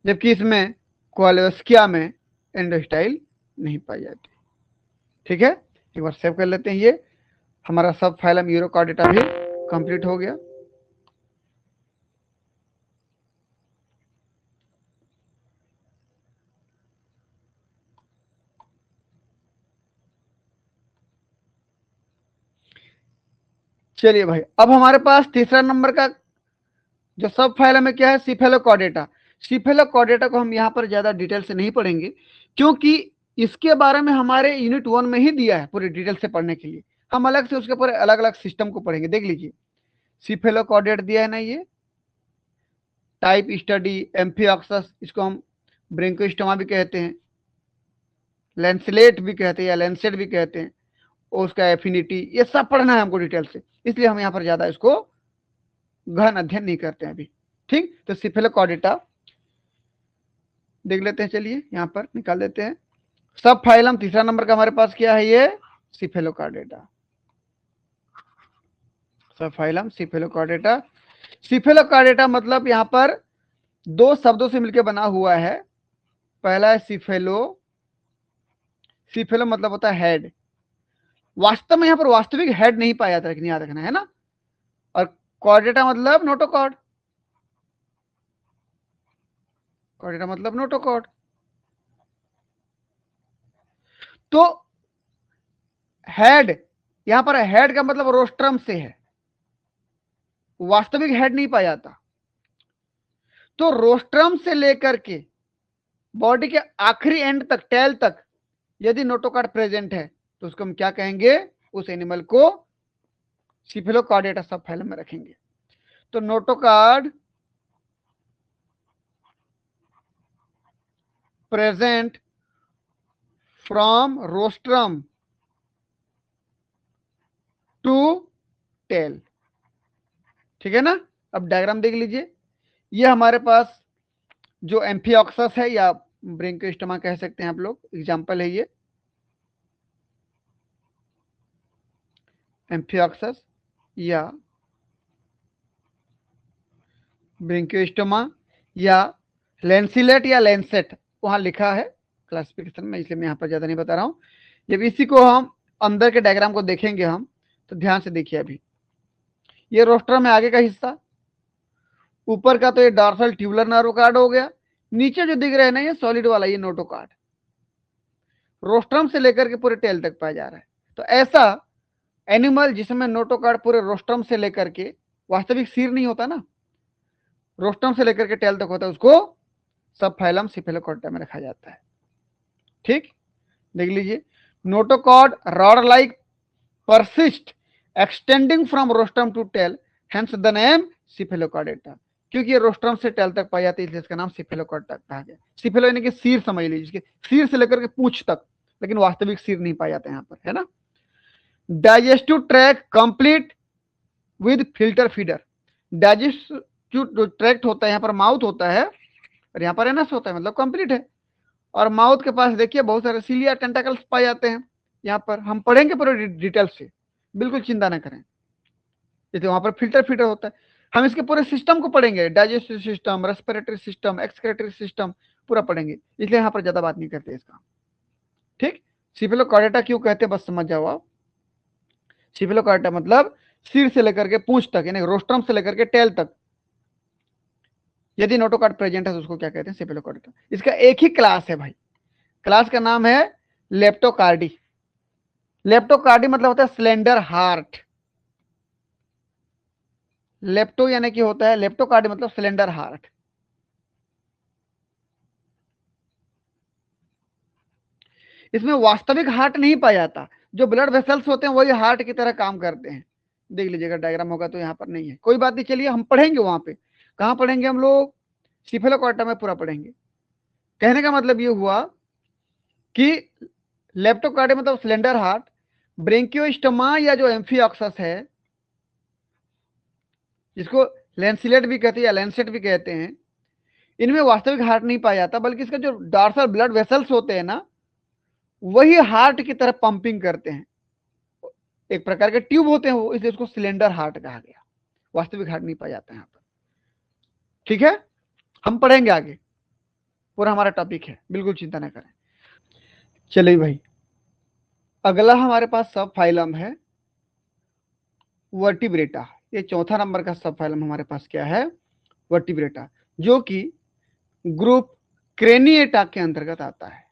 [SPEAKER 1] जबकि इसमें कोवालेव्स्किया में एंडोस्टाइल नहीं पाई जाती, ठीक है। एक बार सेव कर लेते हैं। ये हमारा सब फाइलम यूरोकॉर्डेटा भी कंप्लीट हो गया। चलिए भाई, अब हमारे पास तीसरा नंबर का जो सब फाइलम है क्या है, सिफेलोकॉर्डेटा। सिफेलोकॉर्डेटा को हम यहाँ पर ज्यादा डिटेल से नहीं पढ़ेंगे, क्योंकि इसके बारे में हमारे यूनिट 1 में ही दिया है पूरी डिटेल से पढ़ने के लिए। हम अलग से उसके ऊपर अलग अलग सिस्टम को पढ़ेंगे। देख लीजिए सिफेलोकॉर्डेट दिया है ना, ये टाइप स्टडी एम्फिऑक्सस, इसको हम ब्रेंकोस्टोमा भी कहते हैं, लेंसलेट भी कहते हैं या लेंसेट भी कहते हैं, और उसका एफिनिटी, ये सब पढ़ना है हमको डिटेल से, इसलिए हम यहाँ पर ज्यादा इसको गहन अध्ययन नहीं करते हैं अभी, ठीक। तो सिफेलोकॉर्डेटा देख लेते हैं, चलिए यहाँ पर निकाल देते हैं। सब फाइलम तीसरा नंबर का हमारे पास क्या है, ये सिफेलोकॉर्डेटा। सब फाइलम सिफेलोकॉर्डेटा। सिफेलोकॉर्डेटा मतलब यहाँ पर 2 शब्दों से मिलकर बना हुआ है। पहला है सिफेलो, सिफेलो मतलब होता है हेड। वास्तव में यहाँ पर वास्तविक हेड नहीं पाया जाता, लेकिन याद रखना है ना। और कॉर्डेटा मतलब नोटोकॉर्ड, कॉर्डेटा मतलब नोटोकॉर्ड। तो हेड, यहां पर हेड का मतलब रोस्ट्रम से है, वास्तविक हेड नहीं पाया जाता। तो रोस्ट्रम से लेकर के बॉडी के आखिरी एंड तक, टेल तक यदि नोटोकॉर्ड प्रेजेंट है तो उसको हम क्या कहेंगे, उस एनिमल को सिफेलोकॉर्डेटा सब फाइलम में रखेंगे। तो notochord present from rostrum to tail, ठीक है ना। अब डायग्राम देख लीजिए, ये हमारे पास जो एम्फिऑक्सस है या ब्रेंकियोस्टोमा कह सकते हैं आप लोग, एग्जांपल है ये एम्फिऑक्सस या ब्रेंकियोस्टोमा या लेंसिलेट या लेंसेट, वहां लिखा है क्लासिफिकेशन में, इसलिए मैं यहाँ पर ज्यादा नहीं बता रहा हूँ। जब इसी को हम अंदर के डायग्राम को देखेंगे हम, तो ध्यान से देखिए। अभी ये रोस्ट्रम है आगे का हिस्सा, ऊपर का तो ये डॉर्सल ट्यूबुलर नर्वोकार्ड हो गया, नीचे जो दिख रहे हैं ना ये सॉलिड वाला ये नोटोकार्ड, रोस्ट्रम से लेकर के पूरे टेल तक पाया जा रहा है। तो ऐसा एनिमल जिसमें नोटोकार्ड पूरे रोस्ट्रम से लेकर के, वास्तविक सिर नहीं होता ना, रोस्ट्रम से लेकर के टेल तक होता है, उसको सब फाइलम सिफेलोकॉर्डेटा में रखा जाता है। ठीक, देख लीजिए, notochord rod like persist extending from rostrum to tail, hence the name Cephalochordata. क्योंकि ये रोस्ट्रम से टेल तक पाई जाती है इसलिए इसका नाम सिफेलोकॉर्डेटा कहा गया। सिफेलो यानी कि सिर समझ लीजिए, इसके सिर से लेकर के पूंछ तक, लेकिन वास्तविक सिर नहीं पाया जाता यहाँ पर, है ना। Digestive track complete with filter feeder, digestive tract होता है यहाँ पर, माउथ होता है और यहाँ पर एनस होता है, मतलब कंप्लीट है। और माउथ के पास देखिए बहुत सारे सीलिया टेंटाकल्स पाए जाते हैं, यहाँ पर हम पढ़ेंगे पूरे डिटेल से, बिल्कुल चिंता न करें। जैसे वहां पर फिल्टर फीडर होता है, हम इसके पूरे सिस्टम को पढ़ेंगे, digestive system, respiratory system, excretory system पूरा पढ़ेंगे, इसलिए यहाँ पर ज्यादा बात नहीं करते इसका। ठीक, सिफेलोकॉर्डेटा क्यों कहते हैं बस समझ जाओ आप। सिफेलोकॉर्डेटा मतलब सिर से लेकर के पूंछ तक, यानी रोस्ट्रम से लेकर के टेल तक यदि नोटोकॉर्ड प्रेजेंट है तो उसको क्या कहते हैं, सिफेलोकॉर्डेटा। इसका एक ही क्लास है भाई, क्लास का नाम है लेप्टोकार्डी। लेप्टोकार्डी मतलब होता है स्लेंडर हार्ट, लेप्टो यानी कि होता है, लेप्टोकार्डी मतलब सिलेंडर हार्ट। इसमें वास्तविक हार्ट नहीं पाया जाता, जो ब्लड वेसल्स होते हैं वही हार्ट की तरह काम करते हैं। देख लीजिएगा डायग्राम होगा तो यहाँ पर नहीं है, कोई बात नहीं, चलिए हम पढ़ेंगे वहां पे। कहाँ पढ़ेंगे हम लोग, सिफेलोकॉर्डेटा में पूरा पढ़ेंगे। कहने का मतलब ये हुआ कि लेप्टोकार्डी मतलब सिलेंडर हार्ट, ब्रेंकियोस्टोमा या जो एम्फिऑक्सस है, जिसको लेंसिलेट भी कहते हैं या लेंसेट भी कहते हैं, इनमें वास्तविक हार्ट नहीं पाया जाता, बल्कि इसका जो डॉर्सल ब्लड वेसल्स होते हैं ना, वही हार्ट की तरह पंपिंग करते हैं, एक प्रकार के ट्यूब होते हैं वो, इसलिए उसको सिलेंडर हार्ट कहा गया। वास्तविक हार्ट नहीं पाया जाता यहाँ पर, ठीक है। हम पढ़ेंगे आगे, पूरा हमारा टॉपिक है, बिल्कुल चिंता न करें। चलिए भाई, अगला हमारे पास सब फाइलम है वर्टिब्रेटा। ये चौथा नंबर का सब फाइलम हमारे पास क्या है, वर्टिब्रेटा, जो कि ग्रुप क्रेनिएटा के अंतर्गत आता है।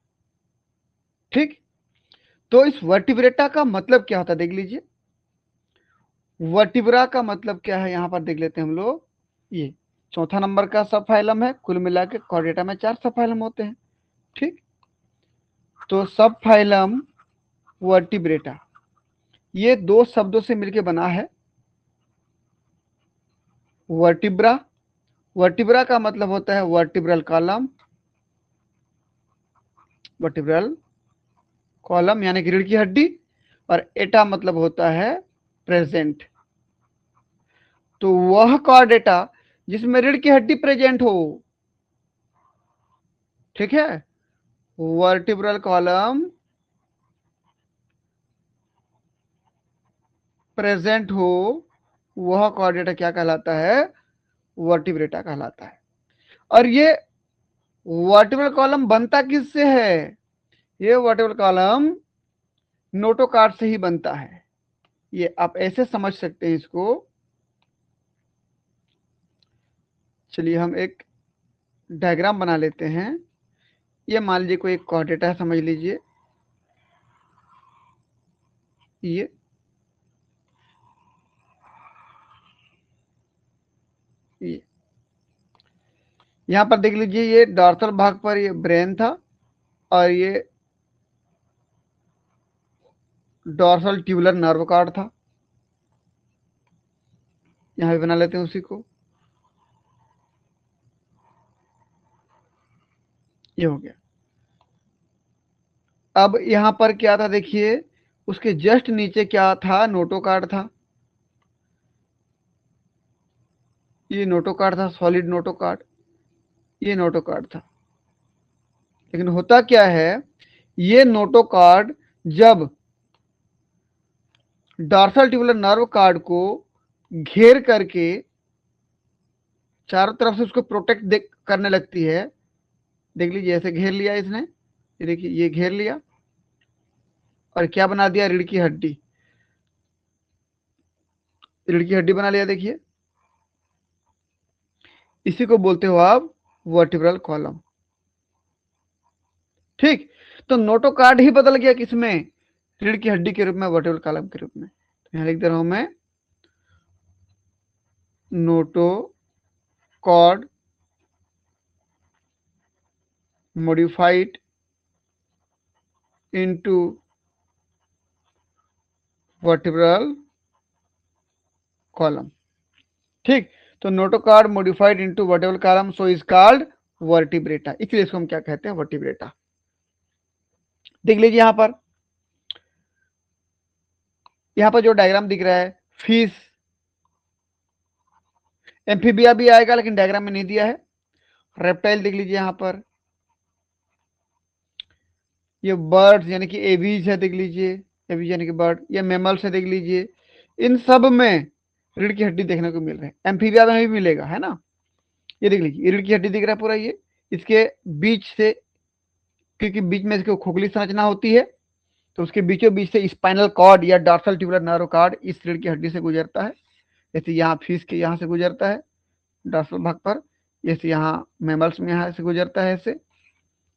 [SPEAKER 1] ठीक, तो इस वर्टिब्रेटा का मतलब क्या होता है देख लीजिए। वर्टिब्रा का मतलब क्या है यहां पर देख लेते हैं हम लोग। ये चौथा नंबर का सब फाइलम है, कुल मिला के कॉर्डेटा में 4 सब फाइलम होते हैं। ठीक, तो सब फाइलम वर्टिब्रेटा ये 2 शब्दों से मिलकर बना है, वर्टिब्रा। वर्टिब्रा का मतलब होता है वर्टिब्रल कॉलम, वर्टिब्रल कॉलम यानी कि रीढ़ की हड्डी, और एटा मतलब होता है प्रेजेंट। तो वह कॉर्डेटा जिसमें रीढ़ की हड्डी प्रेजेंट हो, ठीक है, वर्टिब्रल कॉलम प्रेजेंट हो, वह कॉर्डेटा क्या कहलाता है, वर्टिब्रेटा कहलाता है। और ये वर्टिब्रल कॉलम बनता किससे है, ये वर्टिब्रल कॉलम नोटोकार्ड से ही बनता है। ये आप ऐसे समझ सकते हैं इसको। चलिए हम एक डायग्राम बना लेते हैं। ये मान लीजिए कोई एक कॉर्डेटा है, समझ लीजिए ये ये यहां पर देख लीजिए, ये डॉर्सल भाग पर ये ब्रेन था और ये डॉर्सल ट्यूबुलर नर्व कार्ड था। यहां भी बना लेते हैं उसी को। ये हो गया। अब यहां पर क्या था देखिए, उसके जस्ट नीचे क्या था, नोटो कार्ड था। ये नोटो कार्ड था, सॉलिड नोटो कार्ड। ये नोटो कार्ड था। लेकिन होता क्या है, ये नोटो कार्ड जब डॉर्सल ट्यूबुलर नर्व कार्ड को घेर करके चारों तरफ से उसको प्रोटेक्ट करने लगती है, देख लीजिए ऐसे घेर लिया इसने, ये देखिए ये घेर लिया और क्या बना दिया, रीढ़ की हड्डी। रीढ़ की हड्डी बना लिया देखिए। इसी को बोलते हो आप वर्टिब्रल कॉलम। ठीक, तो नोटो कार्ड ही बदल गया किसमें, रीढ़ की हड्डी के रूप में, वर्टिब्रल कॉलम के रूप में। यहां लिख दे रहा हूं मैं, notochord modified into vertebral column। ठीक, तो notochord modified into vertebral column so is called Vertebrata. इसलिए इसको हम क्या कहते हैं, वर्टिब्रेटा। देख लीजिए यहां पर जो डायग्राम दिख रहा है, फिश, एम्फीबिया भी आएगा लेकिन डायग्राम में नहीं दिया है। रेप्टाइल देख लीजिए यहां पर, ये बर्ड्स यानी कि एवीज है, देख लीजिए एवीज यानी कि बर्ड, ये मेमल्स है, देख लीजिए। इन सब में रीढ़ की हड्डी देखने को मिल रहा है, एम्फीबिया में भी मिलेगा, है ना। ये देख लीजिए, रीढ़ की हड्डी दिख रहा है पूरा, ये इसके बीच से, क्योंकि बीच में इसकी खोखली संरचना होती है, तो उसके बीचों बीच से स्पाइनल कॉर्ड या डॉर्सल ट्यूबुलर नर्व कॉर्ड इस रीढ़ की हड्डी से गुजरता है। जैसे यहाँ फिश के यहाँ से गुजरता है डॉर्सल भाग पर, जैसे यहाँ मेमल्स में यहाँ से गुजरता है ऐसे,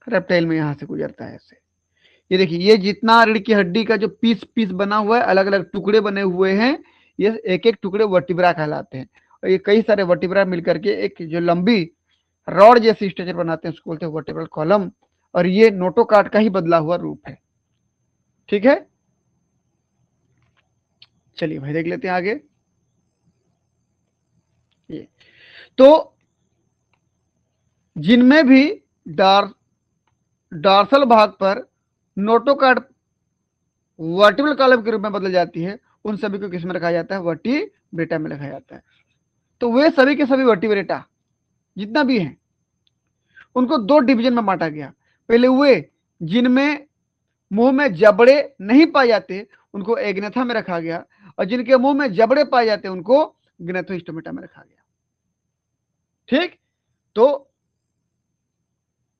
[SPEAKER 1] रेप्टाइल में यहाँ से गुजरता है ऐसे। ये देखिए, ये जितना रीढ़ की हड्डी का जो पीस पीस बना हुआ है, अलग अलग टुकड़े बने हुए हैं, ये एक एक टुकड़े वर्टिब्रा कहलाते हैं। और ये कई सारे वर्टिब्रा मिलकर के एक जो लंबी रॉड जैसी स्ट्रक्चर बनाते हैं, उसको बोलते हैं वर्टिब्रल कॉलम। और ये नोटोकार्ड का ही बदला हुआ रूप है। ठीक है, चलिए भाई देख लेते हैं आगे। ये तो जिनमें भी डॉर्सल भाग पर नोटोकार्ड वर्टिब्रल कॉलम के रूप में बदल जाती है, उन सभी को किसमें रखा जाता है, वर्टिब्रेटा में रखा जाता है। तो वे सभी के सभी वर्टिब्रेटा जितना भी है, उनको दो डिवीजन में बांटा गया। पहले वे जिनमें मुंह में जबड़े नहीं पाए जाते, उनको एग्नेथा में रखा गया, और जिनके मुंह में जबड़े पाए जाते उनको ग्नेथोस्टोमेटा में रखा गया। ठीक, तो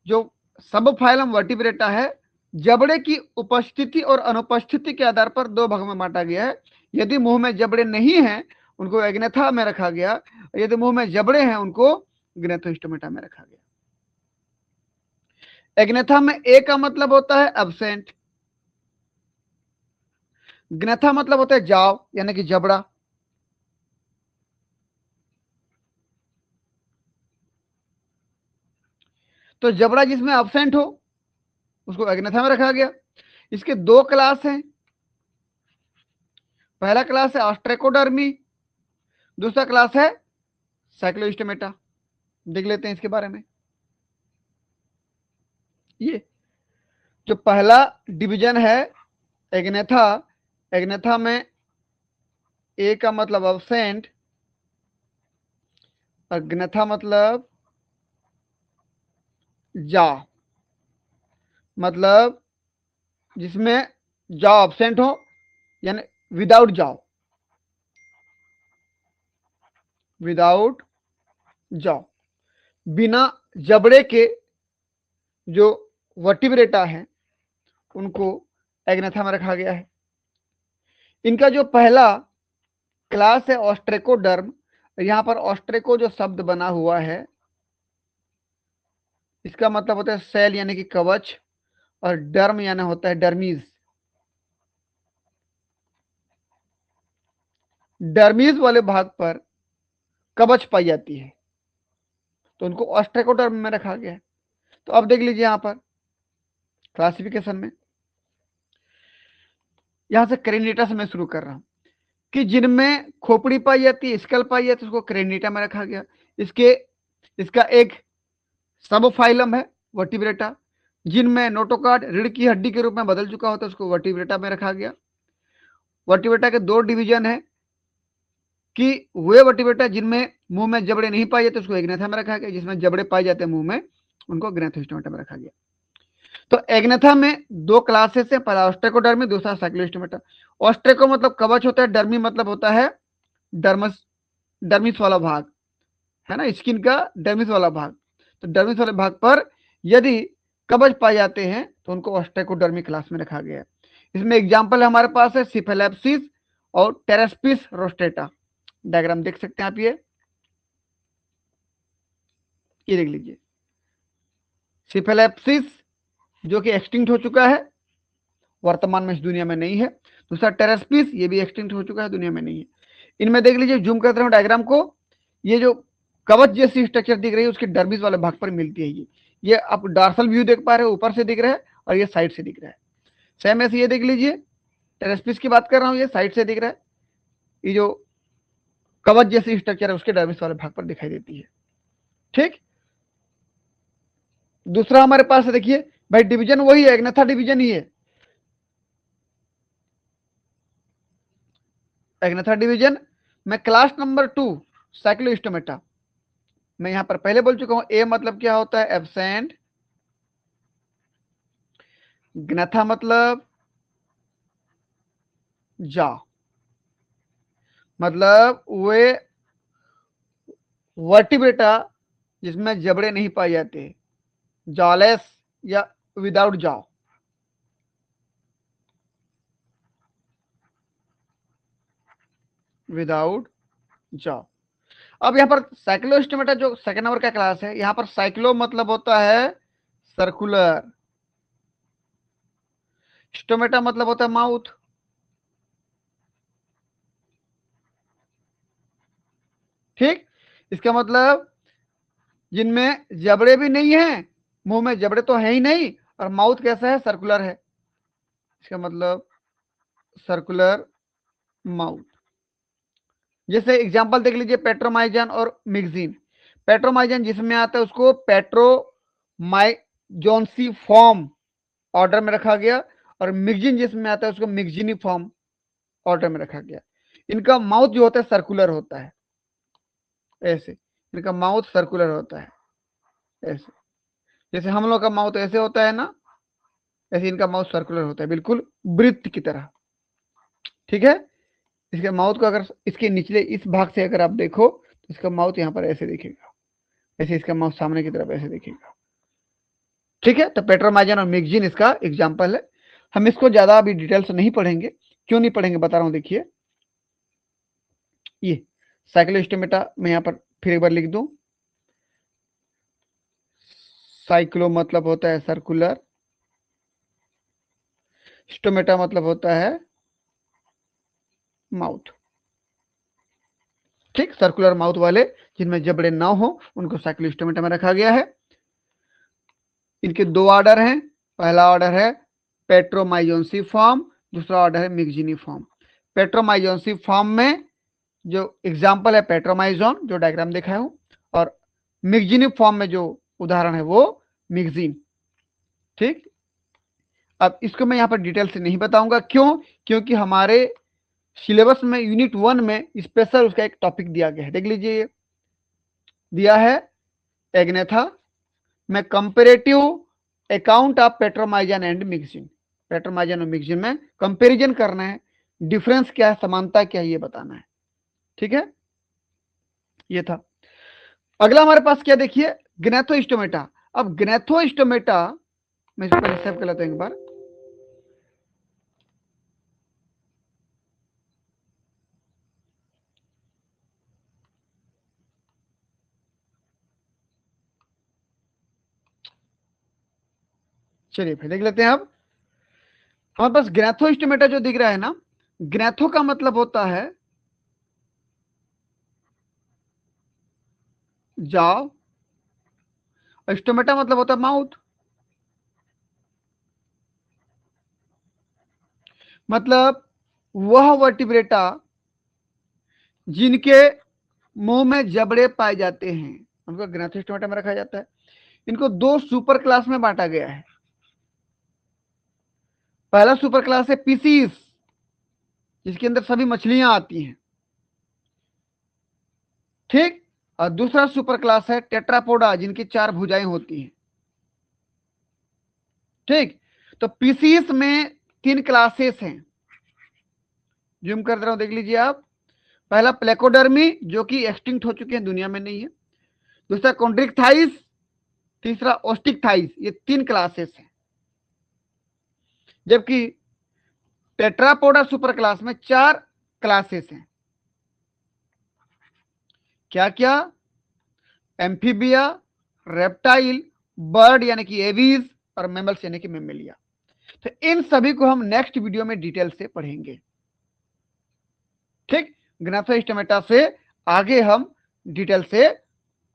[SPEAKER 1] जो सब फाइलम वर्टिब्रेटा है, जबड़े की उपस्थिति और अनुपस्थिति के आधार पर दो भागों में बांटा गया है। यदि मुंह में जबड़े नहीं हैं उनको एग्नेथा में रखा गया, यदि मुंह में जबड़े हैं उनको ग्नेथोस्टोमेटा में रखा गया। एग्नेथा में ए का मतलब होता है एब्सेंट, ग्नेथा मतलब होता है जाव यानी कि जबड़ा। तो जबड़ा जिसमें एब्सेंट हो उसको एग्नेथा में रखा गया। इसके दो क्लास हैं, पहला क्लास है ऑस्ट्रेकोडर्मी, दूसरा क्लास है साइक्लोस्टोमेटा। देख लेते हैं इसके बारे में। ये जो पहला डिवीजन है एग्नेथा, एग्नेथा में ए का मतलब एब्सेंट और ग्नेथा मतलब जा, मतलब जिसमें जाओ एब्सेंट हो, यानी विदाउट जाओ, विदाउट जाओ, बिना जबड़े के जो वर्टिब्रेटा है उनको एग्नेथा में रखा गया है। इनका जो पहला क्लास है ऑस्ट्रेकोडर्म, यहां पर ऑस्ट्रेको जो शब्द बना हुआ है, इसका मतलब होता है सेल यानी कि कवच, और डर्म यानी होता है डर्मीज। डर्मीज वाले भाग पर कवच पाई जाती है, तो उनको ऑस्ट्रेकोडर्म में रखा गया है। तो अब देख लीजिए यहां पर क्लासिफिकेशन में, यहां से क्रेनिटा से मैं शुरू कर रहा हूं कि जिनमें खोपड़ी पाई जाती है, स्कल पाई जाती है, उसको क्रेनिटा में रखा गया। इसका एक सब फाइलम है वर्टिब्रेटा। जिनमें नोटोकॉर्ड रीढ़ की हड्डी के रूप में बदल चुका होता है उसको वर्टिब्रेटा में रखा गया। वर्टिब्रेटा के दो डिवीजन है कि वे वर्टिब्रेटा जिनमें मुंह में जबड़े नहीं पाए जाते उसको एग्नेथा में रखा गया, जिसमें जबड़े पाए जाते हैं मुंह में उनको ग्नेथोस्टोमेटा में रखा गया। तो एग्नेथा में दो क्लासेस है, पहला ऑस्ट्रेकोडर्मी, दूसरा साइक्लोस्टोमेटा। ऑस्ट्रेको मतलब कवच होता है, डर्मी मतलब होता है डर्मस, डर्मिस वाला भाग है ना, स्किन का डर्मिस वाला भाग। तो डर्मिस वाले भाग पर यदि कवच पाए जाते हैं तो उनको ऑस्ट्रेकोडर्मी क्लास में रखा गया है। इसमें एग्जाम्पल हमारे पास है सिफेलेप्सिस और टेरेस्पिस रोस्टेटा। डायग्राम देख सकते हैं आप, ये देख लीजिए। सिफेलेप्सिस जो कि एक्सटिंक्ट हो चुका है, वर्तमान में इस दुनिया में नहीं है। दूसरा टेरेस्पिस, ये भी एक्सटिंक्ट हो चुका है, दुनिया में नहीं है। इनमें देख लीजिए, जूम करते हैं डायग्राम को, ये जो कवच जैसी स्ट्रक्चर दिख रही है उसकी डर्मिस वाले भाग पर मिलती है। ये आप डार्सल व्यू देख पा रहे हो, ऊपर से दिख रहा है और ये साइड से दिख रहा है। सेम ऐसे ये देख लीजिए, टेरेस्पिस की बात कर रहा हूं, ये साइड से दिख रहा है। ये जो कवच जैसी स्ट्रक्चर है उसके डर्मिस वाले भाग पर दिखाई देती है। ठीक, दूसरा हमारे पास है, देखिए भाई डिवीजन वही है, एग्नेथा डिवीजन ही है। एग्नेथा डिवीजन में क्लास नंबर 2 साइक्लोस्टोमेटा। मैं यहां पर पहले बोल चुका हूं, ए मतलब क्या होता है, एब्सेंट। ग्नेथा मतलब जा, मतलब वे वर्टिब्रेटा जिसमें जबड़े नहीं पाए जाते, जॉलेस या विदाउट जाओ। विदाउट जाओ। अब यहां पर साइक्लोस्टोमेटा जो सेकंड नंबर का क्लास है, यहां पर साइक्लो मतलब होता है सर्कुलर, स्टोमेटा मतलब होता है माउथ। ठीक, इसका मतलब जिनमें जबड़े भी नहीं है, मुंह में जबड़े तो है ही नहीं, और माउथ कैसा है, सर्कुलर है। इसका मतलब सर्कुलर माउथ। जैसे एग्जांपल देख लीजिए, पेट्रोमाइजन और मिक्सिन। पेट्रोमाइजन जिसमें आता है उसको पेट्रोमाइजोन्सी फॉर्म ऑर्डर में रखा गया, और मिक्सिन जिसमें आता है उसको मिक्सिनी फॉर्म ऑर्डर में रखा गया। इनका माउथ जो होता है सर्कुलर होता है, ऐसे इनका माउथ सर्कुलर होता है, ऐसे जैसे हम लोग का माउथ ऐसे होता है ना, ऐसे इनका माउथ सर्कुलर होता है, बिल्कुल वृत्त की तरह। ठीक है, इसके माउथ को अगर इसके निचले इस भाग से अगर आप देखो तो इसका माउथ यहाँ पर ऐसे दिखेगा, ऐसे इसका माउथ सामने की तरफ ऐसे दिखेगा। ठीक है, तो पेट्रोमाइजन और मिक्सिन इसका एग्जाम्पल है। हम इसको ज्यादा अभी डिटेल से नहीं पढ़ेंगे, क्यों नहीं पढ़ेंगे बता रहा हूं। देखिए ये साइक्लोस्टोमेटा मैं यहाँ पर फिर एक बार लिख दूं, साइक्लो मतलब होता है सर्कुलर, स्टोमेटा मतलब होता है माउथ। ठीक, सर्कुलर माउथ वाले जिनमें जबड़े ना हो उनको साइक्लोस्टोमेटा में रखा गया है। इनके दो ऑर्डर हैं, पहला ऑर्डर है पेट्रोमाइजोन्सी फॉर्म, दूसरा ऑर्डर है मिक्सिनी फॉर्म। पेट्रोमाइजोन्सी फॉर्म में जो एग्जाम्पल है पेट्रोमाइजोन जो डायग्राम दिखाया हूं, और मिक्सिनी फॉर्म में जो उदाहरण है वो मिक्सिन। ठीक, अब इसको मैं यहां पर डिटेल से नहीं बताऊंगा, क्यों, क्योंकि हमारे सिलेबस में यूनिट 1 में स्पेशल उसका एक टॉपिक दिया गया है। देख लीजिए, ये दिया है एग्नेथा में comparative account of Petromyzon and mixing. Petromyzon और मिक्सिन में कंपैरिजन करना है, डिफरेंस क्या है, समानता क्या है, ये बताना है। ठीक है, ये था। अगला हमारे पास क्या, देखिए ग्नेथोस्टोमेटा। अब ग्नेथोस्टोमेटा मैं इसको पहले सेव कर लेता हूं एक बार। चलिए फिर देख लेते हैं। अब हमारे पास ग्नेथोस्टोमेटा जो दिख रहा है ना, ग्नेथो का मतलब होता है जाओ, स्टोमेटा मतलब होता है माउथ, मतलब वह वर्टिब्रेटा जिनके मुंह में जबड़े पाए जाते हैं उनको ग्नाथोस्टोमेटा में रखा जाता है। इनको दो सुपर क्लास में बांटा गया है। पहला सुपर क्लास है पीसीस, जिसके अंदर सभी मछलियां आती हैं, ठीक। और दूसरा सुपर क्लास है टेट्रापोडा, जिनकी 4 भुजाएं होती हैं, ठीक। तो पीसीस में 3 क्लासेस हैं, जूम कर दे रहा हूं, देख लीजिए आप। पहला प्लेकोडर्मी, जो कि एक्सटिंक्ट हो चुके हैं, दुनिया में नहीं है। दूसरा कॉन्ड्रिक्टाइस, तीसरा ओस्टिकथाइस। ये 3 क्लासेस हैं। जबकि टेट्रापोडा सुपर क्लास में 4 क्लासेस हैं। क्या क्या? एम्फीबिया, रेप्टाइल, बर्ड यानी कि एवीज, और मैमल्स यानी कि मैमेलिया। तो इन सभी को हम नेक्स्ट वीडियो में डिटेल से पढ़ेंगे, ठीक। ग्नाथोस्टोमेटा से आगे हम डिटेल से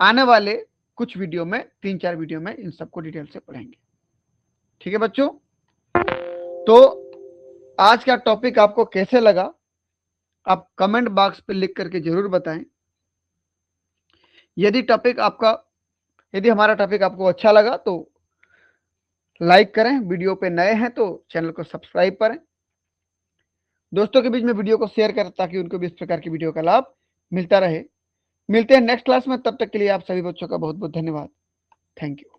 [SPEAKER 1] आने वाले कुछ वीडियो में, 3-4 वीडियो में इन सबको डिटेल से पढ़ेंगे, ठीक है बच्चों। तो आज का टॉपिक आपको कैसे लगा, आप कमेंट बॉक्स पे लिख करके जरूर बताएं। यदि हमारा टॉपिक आपको अच्छा लगा तो लाइक करें, वीडियो पे नए हैं तो चैनल को सब्सक्राइब करें, दोस्तों के बीच में वीडियो को शेयर करें ताकि उनको भी इस प्रकार की वीडियो का लाभ मिलता रहे। मिलते हैं नेक्स्ट क्लास में, तब तक के लिए आप सभी बच्चों का बहुत बहुत धन्यवाद। Thank you.